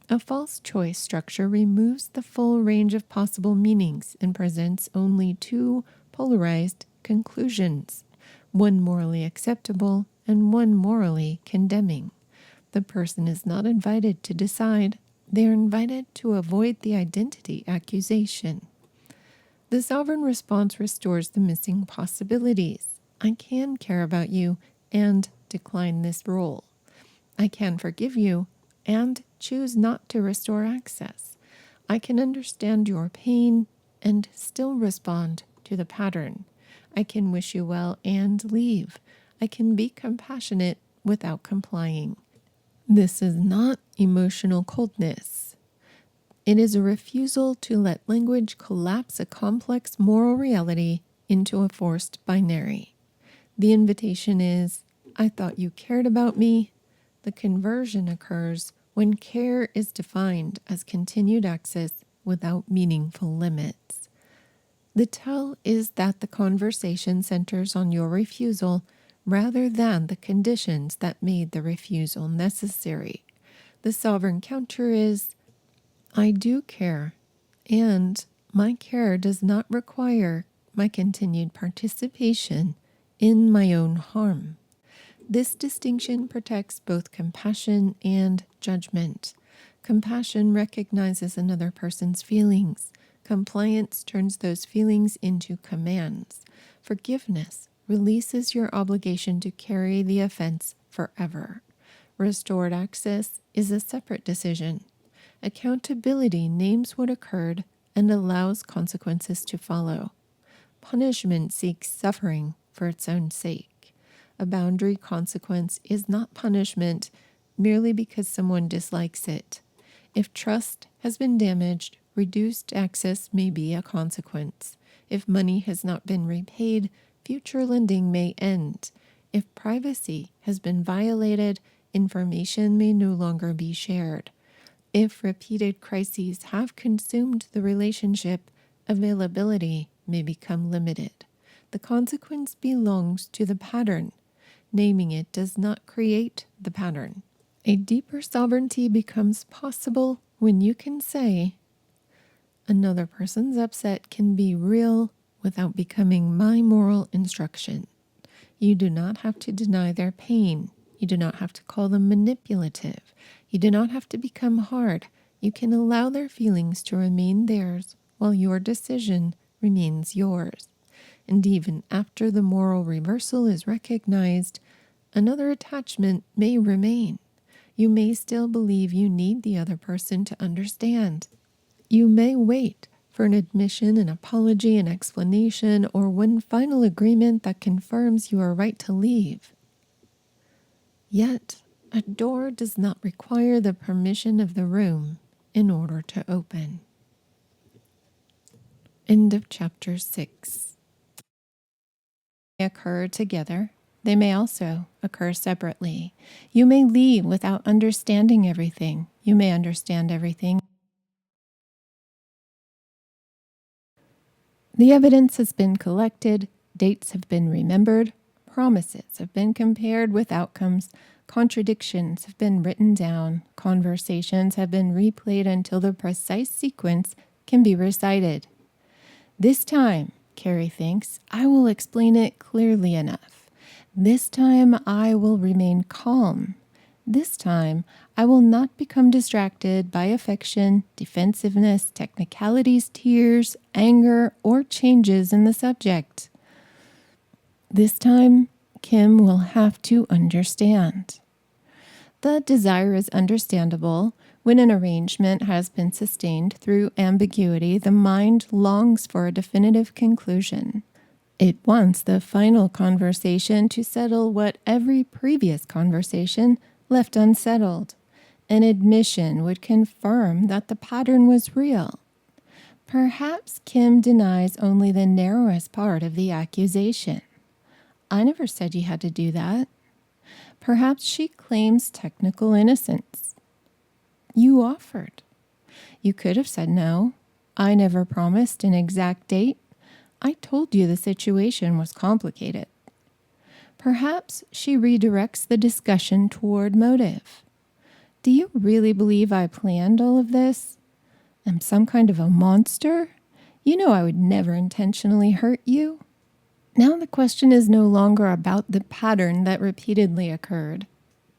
[SPEAKER 1] A false choice structure removes the full range of possible meanings and presents only two polarized conclusions, one morally acceptable and one morally condemning. The person is not invited to decide. They are invited to avoid the identity accusation. The sovereign response restores the missing possibilities. I can care about you and decline this role. I can forgive you and choose not to restore access. I can understand your pain and still respond to the pattern. I can wish you well and leave. I can be compassionate without complying. This is not emotional coldness. It is a refusal to let language collapse a complex moral reality into a forced binary. The invitation is, I thought you cared about me. The conversion occurs when care is defined as continued access without meaningful limits. The tell is that the conversation centers on your refusal rather than the conditions that made the refusal necessary. The sovereign counter is, I do care, and my care does not require my continued participation in my own harm. This distinction protects both compassion and judgment. Compassion recognizes another person's feelings. Compliance turns those feelings into commands. Forgiveness releases your obligation to carry the offense forever. Restored access is a separate decision. Accountability names what occurred and allows consequences to follow. Punishment seeks suffering for its own sake. A boundary consequence is not punishment merely because someone dislikes it. If trust has been damaged, reduced access may be a consequence. If money has not been repaid, future lending may end. If privacy has been violated, information may no longer be shared. If repeated crises have consumed the relationship, availability may become limited. The consequence belongs to the pattern. Naming it does not create the pattern. A deeper sovereignty becomes possible when you can say, another person's upset can be real without becoming my moral instruction. You do not have to deny their pain. You do not have to call them manipulative. You do not have to become hard. You can allow their feelings to remain theirs while your decision remains yours. And even after the moral reversal is recognized, another attachment may remain. You may still believe you need the other person to understand. You may wait for an admission, an apology, an explanation, or one final agreement that confirms you are right to leave. Yet, a door does not require the permission of the room in order to open. End of chapter 6. They occur together. They may also occur separately. You may leave without understanding everything. You may understand everything. The evidence has been collected, dates have been remembered, promises have been compared with outcomes, contradictions have been written down, conversations have been replayed until the precise sequence can be recited. This time, Carrie thinks, I will explain it clearly enough. This time I will remain calm. This time I will not become distracted by affection, defensiveness, technicalities, tears, anger, or changes in the subject. This time, Kim will have to understand. The desire is understandable. When an arrangement has been sustained through ambiguity, the mind longs for a definitive conclusion. It wants the final conversation to settle what every previous conversation left unsettled. An admission would confirm that the pattern was real. Perhaps Kim denies only the narrowest part of the accusation. I never said you had to do that. Perhaps she claims technical innocence. You offered. You could have said no. I never promised an exact date. I told you the situation was complicated. Perhaps she redirects the discussion toward motive. Do you really believe I planned all of this? Am some kind of a monster? You know I would never intentionally hurt you. Now the question is no longer about the pattern that repeatedly occurred.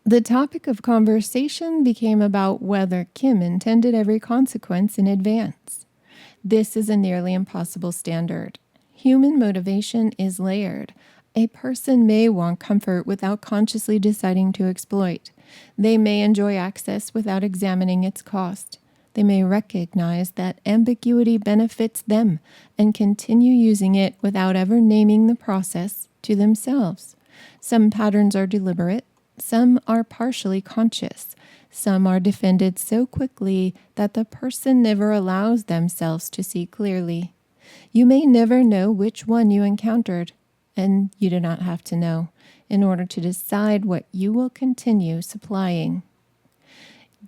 [SPEAKER 1] The topic of conversation became about whether Kim intended every consequence in advance. This is a nearly impossible standard. Human motivation is layered. A person may want comfort without consciously deciding to exploit. They may enjoy access without examining its cost. They may recognize that ambiguity benefits them and continue using it without ever naming the process to themselves. Some patterns are deliberate. Some are partially conscious. Some are defended so quickly that the person never allows themselves to see clearly. You may never know which one you encountered, and you do not have to know in order to decide what you will continue supplying.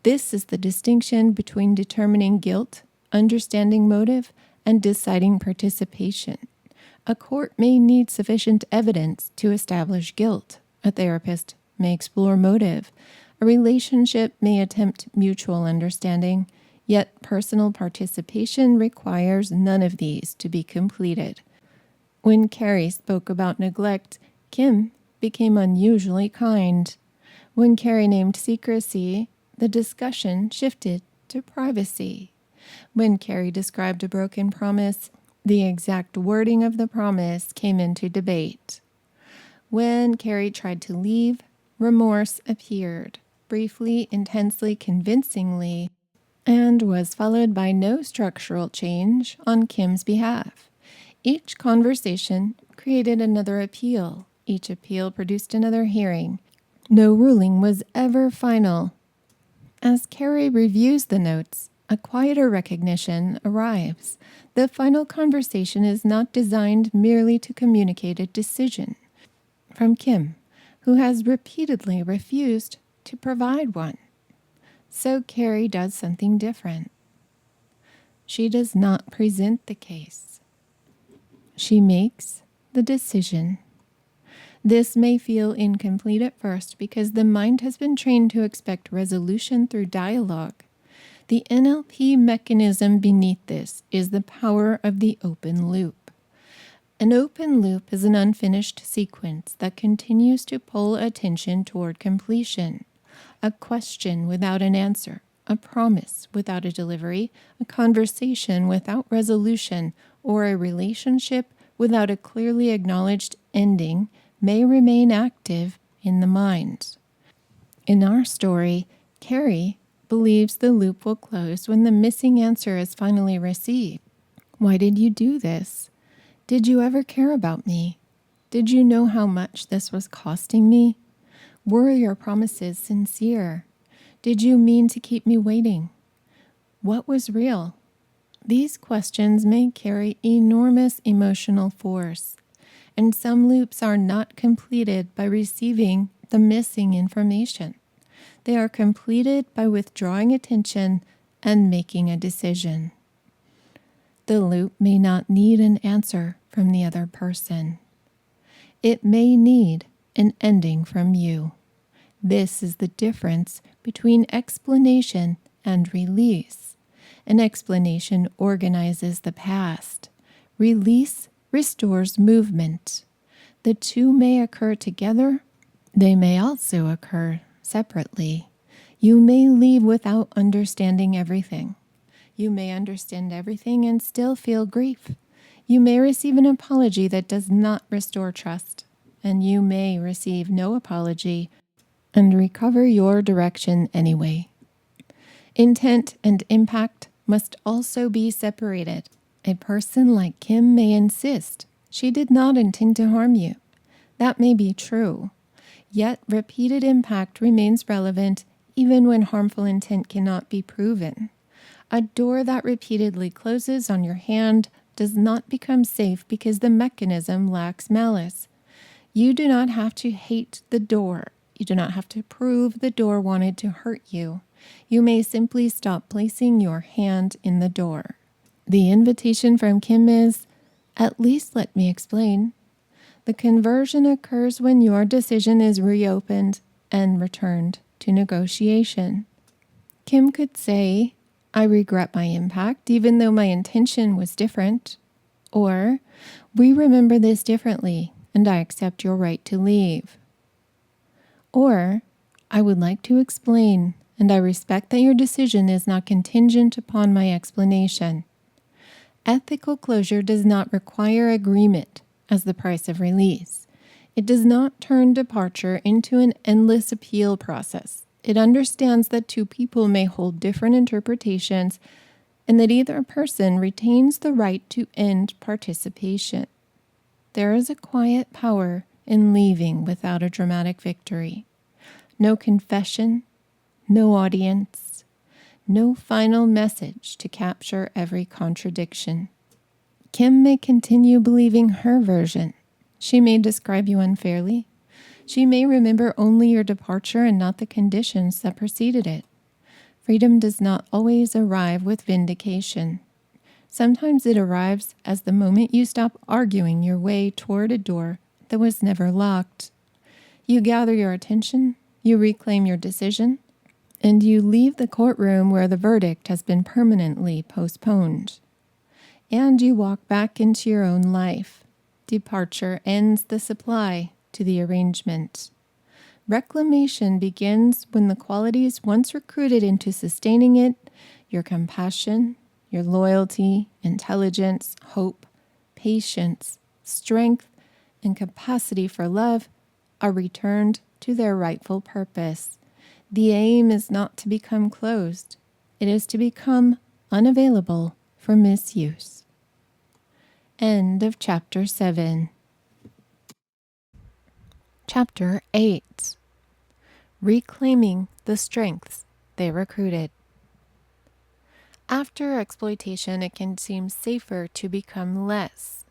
[SPEAKER 1] This is the distinction between determining guilt, understanding motive, and deciding participation. A court may need sufficient evidence to establish guilt. A therapist may explore motive. A relationship may attempt mutual understanding, yet personal participation requires none of these to be completed. When Carrie spoke about neglect, Kim became unusually kind. When Carrie named secrecy, the discussion shifted to privacy. When Carrie described a broken promise, the exact wording of the promise came into debate. When Carrie tried to leave, remorse appeared, briefly, intensely, convincingly, and was followed by no structural change on Kim's behalf. Each conversation created another appeal. Each appeal produced another hearing. No ruling was ever final. As Carrie reviews the notes, a quieter recognition arrives. The final conversation is not designed merely to communicate a decision from Kim, who has repeatedly refused to provide one. So Carrie does something different. She does not present the case. She makes the decision. This may feel incomplete at first because the mind has been trained to expect resolution through dialogue. The NLP mechanism beneath this is the power of the open loop. An open loop is an unfinished sequence that continues to pull attention toward completion. A question without an answer, a promise without a delivery, a conversation without resolution, or a relationship without a clearly acknowledged ending may remain active in the mind. In our story, Carrie believes the loop will close when the missing answer is finally received. Why did you do this? Did you ever care about me? Did you know how much this was costing me? Were your promises sincere? Did you mean to keep me waiting? What was real? These questions may carry enormous emotional force, and some loops are not completed by receiving the missing information. They are completed by withdrawing attention and making a decision. The loop may not need an answer from the other person. It may need an ending from you. This is the difference between explanation and release. An explanation organizes the past. Release restores movement. The two may occur together. They may also occur separately. You may leave without understanding everything. You may understand everything and still feel grief. You may receive an apology that does not restore trust, and you may receive no apology and recover your direction anyway. Intent and impact must also be separated. A person like Kim may insist she did not intend to harm you. That may be true. Yet repeated impact remains relevant even when harmful intent cannot be proven. A door that repeatedly closes on your hand does not become safe because the mechanism lacks malice. You do not have to hate the door. You do not have to prove the door wanted to hurt you. You may simply stop placing your hand in the door. The invitation from Kim is, at least let me explain. The conversion occurs when your decision is reopened and returned to negotiation. Kim could say, I regret my impact, even though my intention was different. Or, we remember this differently, and I accept your right to leave. Or, I would like to explain, and I respect that your decision is not contingent upon my explanation. Ethical closure does not require agreement as the price of release. It does not turn departure into an endless appeal process. It understands that two people may hold different interpretations and that either person retains the right to end participation. There is a quiet power in leaving without a dramatic victory. No confession, no audience, no final message to capture every contradiction. Kim may continue believing her version. She may describe you unfairly. She may remember only your departure and not the conditions that preceded it. Freedom does not always arrive with vindication. Sometimes it arrives as the moment you stop arguing your way toward a door that was never locked. You gather your attention, you reclaim your decision, and you leave the courtroom where the verdict has been permanently postponed. And you walk back into your own life. Departure ends the supply to the arrangement. Reclamation begins when the qualities once recruited into sustaining it, your compassion, your loyalty, intelligence, hope, patience, strength, and capacity for love, are returned to their rightful purpose. The aim is not to become closed. It is to become unavailable for misuse. End of Chapter 7. Chapter 8. Reclaiming the strengths they recruited. After exploitation, it can seem safer to become less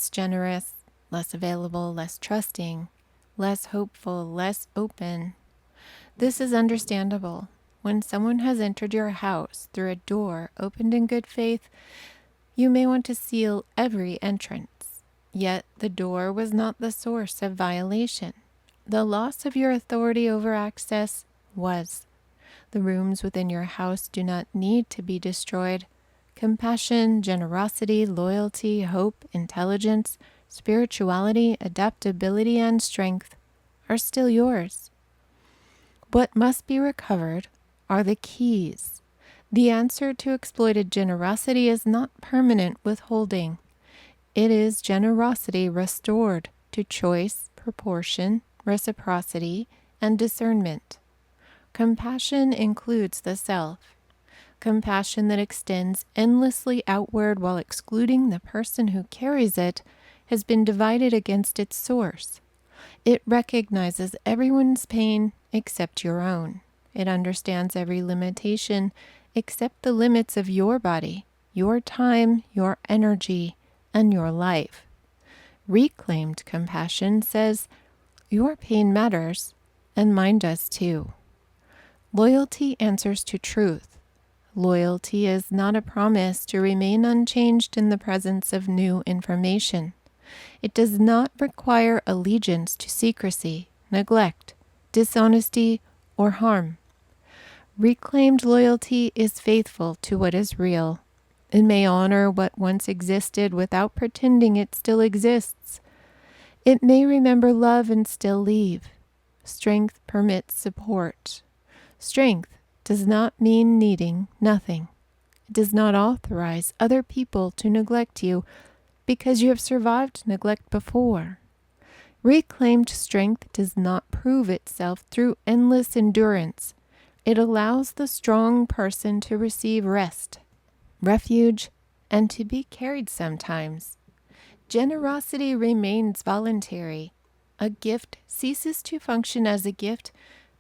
[SPEAKER 1] generous, less available, less trusting, less hopeful, less open. This is understandable. When someone has entered your house through a door opened in good faith, you may want to seal every entrance. Yet the door was not the source of violation. The loss of your authority over access was. The rooms within your house do not need to be destroyed. Compassion, generosity, loyalty, hope, intelligence, spirituality, adaptability, and strength are still yours. What must be recovered are the keys. The answer to exploited generosity is not permanent withholding. It is generosity restored to choice, proportion, reciprocity, and discernment. Compassion includes the self. Compassion that extends endlessly outward while excluding the person who carries it has been divided against its source. It recognizes everyone's pain except your own. It understands every limitation except the limits of your body, your time, your energy, and your life. Reclaimed compassion says, your pain matters, and mine does too. Loyalty answers to truth. Loyalty is not a promise to remain unchanged in the presence of new information. It does not require allegiance to secrecy, neglect, dishonesty, or harm. Reclaimed loyalty is faithful to what is real. It may honor what once existed without pretending it still exists. It may remember love and still leave. Strength permits support. Strength does not mean needing nothing. It does not authorize other people to neglect you because you have survived neglect before. Reclaimed strength does not prove itself through endless endurance. It allows the strong person to receive rest, refuge, and to be carried sometimes. Generosity remains voluntary. A gift ceases to function as a gift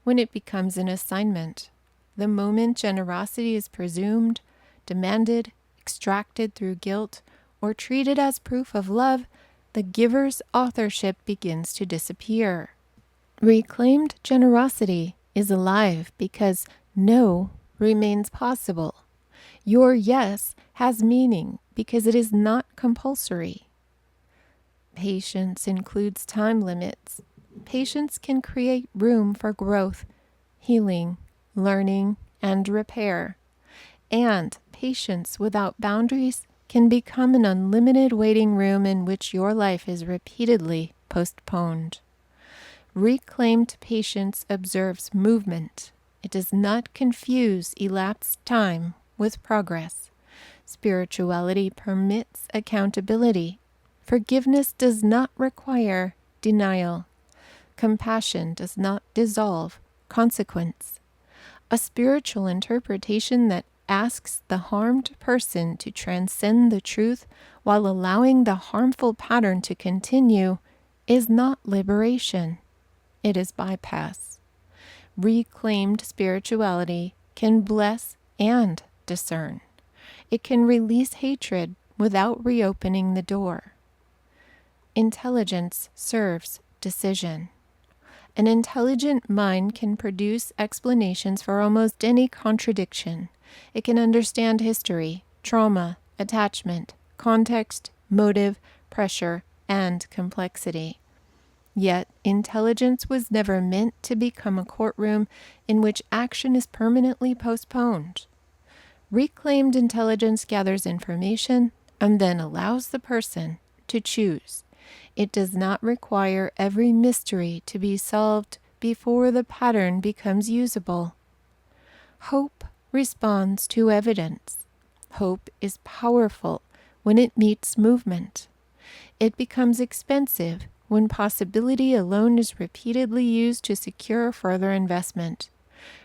[SPEAKER 1] when it becomes an assignment. The moment generosity is presumed, demanded, extracted through guilt, or treated as proof of love, the giver's authorship begins to disappear. Reclaimed generosity is alive because no remains possible. Your yes has meaning because it is not compulsory. Patience includes time limits. Patience can create room for growth, healing, learning, and repair. And patience without boundaries can become an unlimited waiting room in which your life is repeatedly postponed. Reclaimed patience observes movement. It does not confuse elapsed time with progress. Spirituality permits accountability. Forgiveness does not require denial. Compassion does not dissolve consequence. A spiritual interpretation that asks the harmed person to transcend the truth while allowing the harmful pattern to continue is not liberation. It is bypass. Reclaimed spirituality can bless and discern. It can release hatred without reopening the door. Intelligence serves decision. An intelligent mind can produce explanations for almost any contradiction. It can understand history, trauma, attachment, context, motive, pressure, and complexity. Yet, intelligence was never meant to become a courtroom in which action is permanently postponed. Reclaimed intelligence gathers information and then allows the person to choose. It does not require every mystery to be solved before the pattern becomes usable. Hope responds to evidence. Hope is powerful when it meets movement. It becomes expensive when possibility alone is repeatedly used to secure further investment.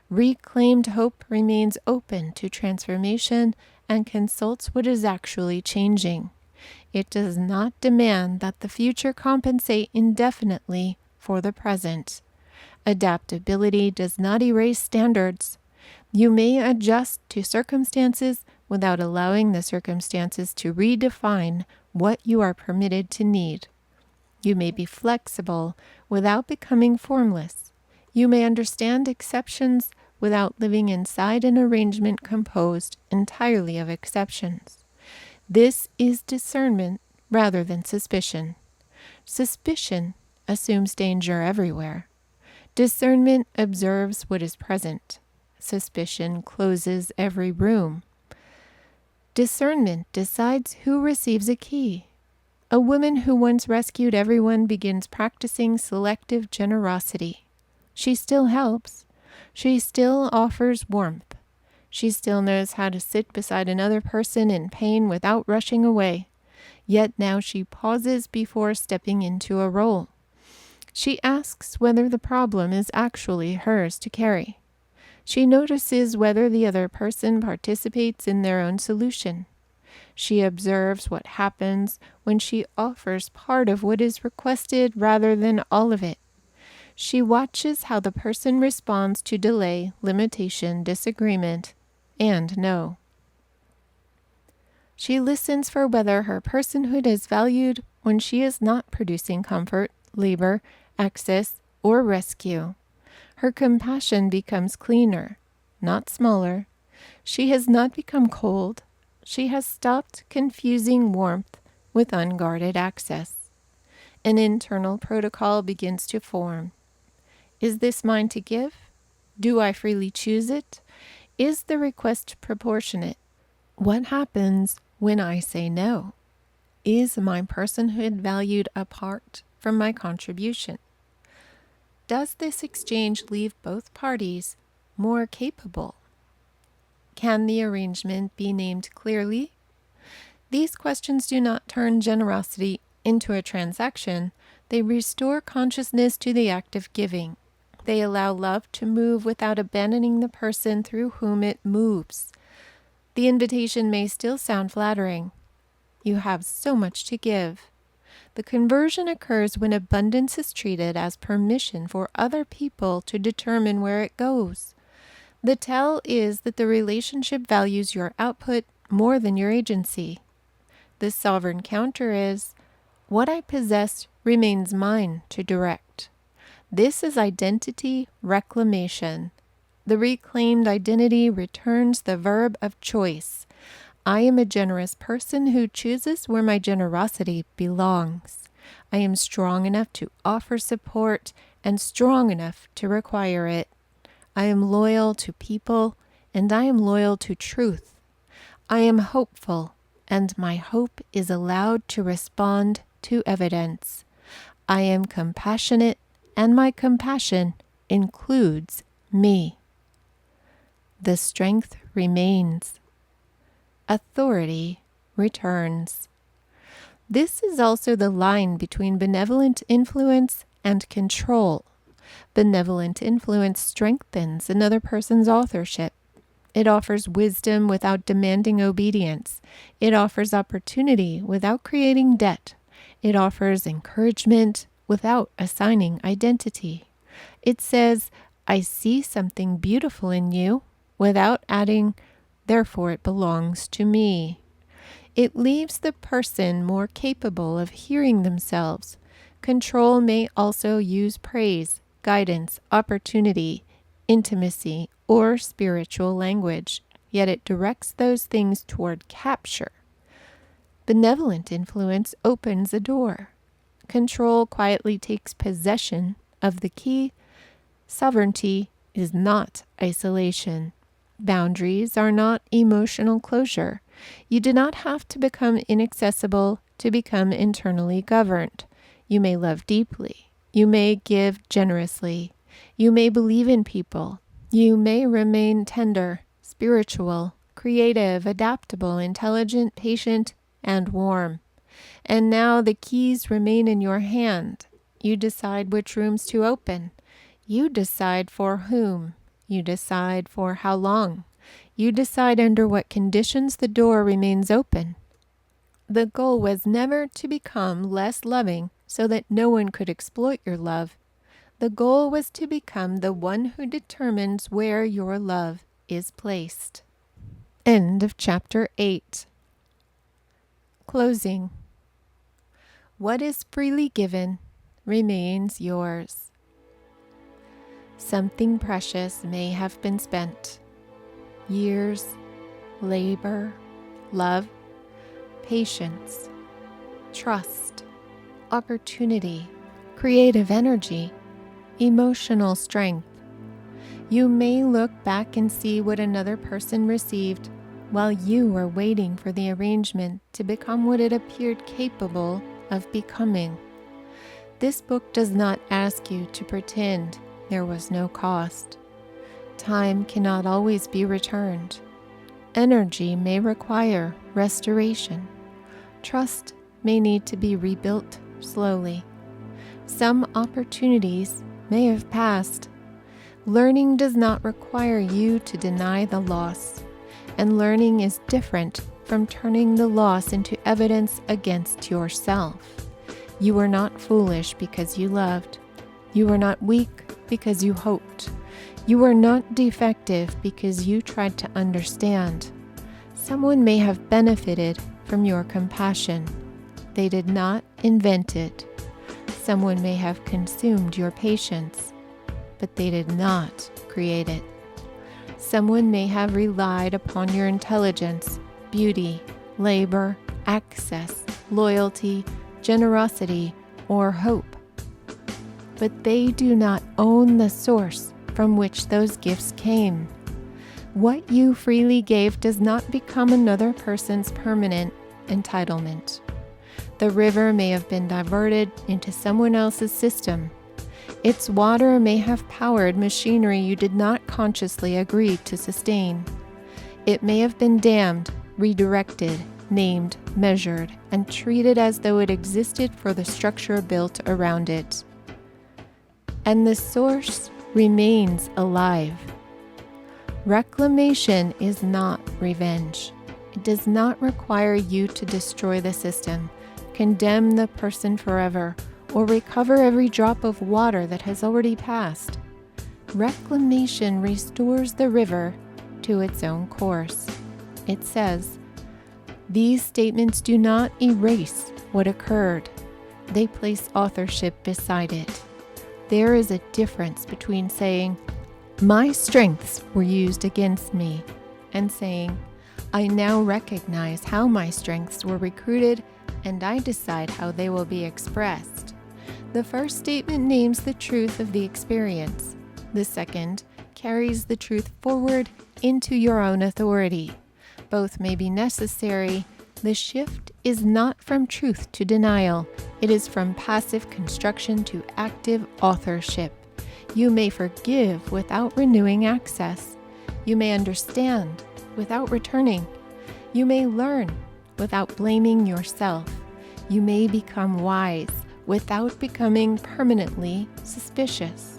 [SPEAKER 1] Reclaimed hope remains open to transformation and consults what is actually changing. It does not demand that the future compensate indefinitely for the present. Adaptability does not erase standards. You may adjust to circumstances without allowing the circumstances to redefine what you are permitted to need. You may be flexible without becoming formless. You may understand exceptions without living inside an arrangement composed entirely of exceptions. This is discernment rather than suspicion. Suspicion assumes danger everywhere. Discernment observes what is present. Suspicion closes every room. Discernment decides who receives a key. A woman who once rescued everyone begins practicing selective generosity. She still helps. She still offers warmth. She still knows how to sit beside another person in pain without rushing away. Yet now she pauses before stepping into a role. She asks whether the problem is actually hers to carry. She notices whether the other person participates in their own solution. She observes what happens when she offers part of what is requested rather than all of it. She watches how the person responds to delay, limitation, disagreement, and no. She listens for whether her personhood is valued when she is not producing comfort, labor, access, or rescue. Her compassion becomes cleaner, not smaller. She has not become cold. She has stopped confusing warmth with unguarded access. An internal protocol begins to form. Is this mine to give? Do I freely choose it? Is the request proportionate? What happens when I say no? Is my personhood valued apart from my contribution? Does this exchange leave both parties more capable? Can the arrangement be named clearly? These questions do not turn generosity into a transaction. They restore consciousness to the act of giving. They allow love to move without abandoning the person through whom it moves. The invitation may still sound flattering. You have so much to give. The conversion occurs when abundance is treated as permission for other people to determine where it goes. The tell is that the relationship values your output more than your agency. The sovereign counter is, what I possess remains mine to direct. This is identity reclamation. The reclaimed identity returns the verb of choice. I am a generous person who chooses where my generosity belongs. I am strong enough to offer support and strong enough to require it. I am loyal to people and I am loyal to truth. I am hopeful and my hope is allowed to respond to evidence. I am compassionate and my compassion includes me. The strength remains. Authority returns. This is also the line between benevolent influence and control. Benevolent influence strengthens another person's authorship. It offers wisdom without demanding obedience. It offers opportunity without creating debt. It offers encouragement without assigning identity. It says, I see something beautiful in you, without adding, therefore it belongs to me. It leaves the person more capable of hearing themselves. Control may also use praise, guidance, opportunity, intimacy, or spiritual language, yet it directs those things toward capture. Benevolent influence opens a door. Control quietly takes possession of the key. Sovereignty is not isolation. Boundaries are not emotional closure. You do not have to become inaccessible to become internally governed. You may love deeply. You may give generously. You may believe in people. You may remain tender, spiritual, creative, adaptable, intelligent, patient, and warm. And now the keys remain in your hand. You decide which rooms to open. You decide for whom. You decide for how long. You decide under what conditions the door remains open. The goal was never to become less loving so that no one could exploit your love. The goal was to become the one who determines where your love is placed. End of chapter 8. Closing. What is freely given remains yours. Something precious may have been spent. Years, labor, love, patience, trust, opportunity, creative energy, emotional strength. You may look back and see what another person received while you were waiting for the arrangement to become what it appeared capable of becoming. This book does not ask you to pretend there was no cost. Time cannot always be returned. Energy may require restoration. Trust may need to be rebuilt slowly. Some opportunities may have passed. Learning does not require you to deny the loss, and learning is different from turning the loss into evidence against yourself. You were not foolish because you loved. You were not weak because you hoped. You were not defective because you tried to understand. Someone may have benefited from your compassion. They did not invent it. Someone may have consumed your patience, but they did not create it. Someone may have relied upon your intelligence, beauty, labor, access, loyalty, generosity, or hope. But they do not own the source from which those gifts came. What you freely gave does not become another person's permanent entitlement. The river may have been diverted into someone else's system. Its water may have powered machinery you did not consciously agree to sustain. It may have been dammed, redirected, named, measured, and treated as though it existed for the structure built around it. And the source remains alive. Reclamation is not revenge. It does not require you to destroy the system, condemn the person forever, or recover every drop of water that has already passed. Reclamation restores the river to its own course. It says, "These statements do not erase what occurred. They place authorship beside it." There is a difference between saying, "My strengths were used against me," and saying, "I now recognize how my strengths were recruited and I decide how they will be expressed." The first statement names the truth of the experience. The second carries the truth forward into your own authority. Both may be necessary. The shift is not from truth to denial. It is from passive construction to active authorship. You may forgive without renewing access. You may understand without returning. You may learn without blaming yourself. You may become wise without becoming permanently suspicious.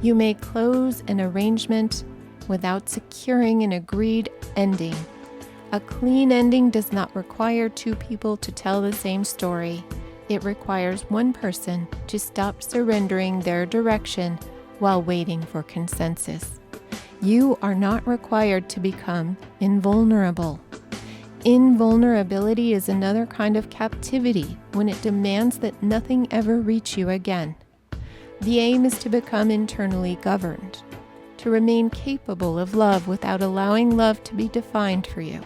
[SPEAKER 1] You may close an arrangement without securing an agreed ending. A clean ending does not require two people to tell the same story. It requires one person to stop surrendering their direction while waiting for consensus. You are not required to become invulnerable. Invulnerability is another kind of captivity when it demands that nothing ever reach you again. The aim is to become internally governed, to remain capable of love without allowing love to be defined for you,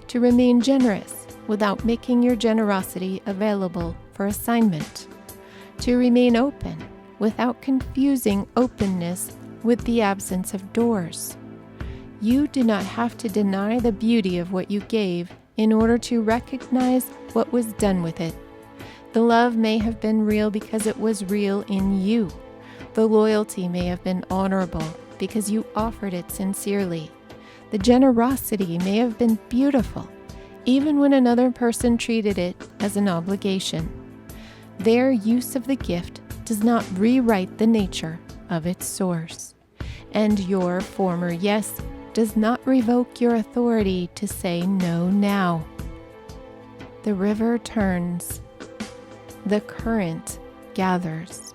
[SPEAKER 1] to remain generous without making your generosity available for assignment, to remain open without confusing openness with the absence of doors. You do not have to deny the beauty of what you gave in order to recognize what was done with it. The love may have been real because it was real in you. The loyalty may have been honorable because you offered it sincerely. The generosity may have been beautiful, even when another person treated it as an obligation. Their use of the gift does not rewrite the nature of its source, and your former yes does not revoke your authority to say no now. The river turns. The current gathers.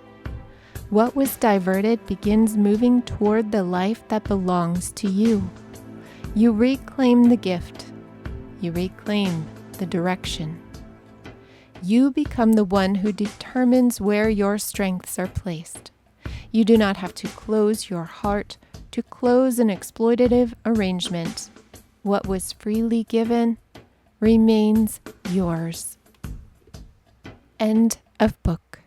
[SPEAKER 1] What was diverted begins moving toward the life that belongs to you. You reclaim the gift. You reclaim the direction. You become the one who determines where your strengths are placed. You do not have to close your heart to close an exploitative arrangement. What was freely given remains yours. End of book.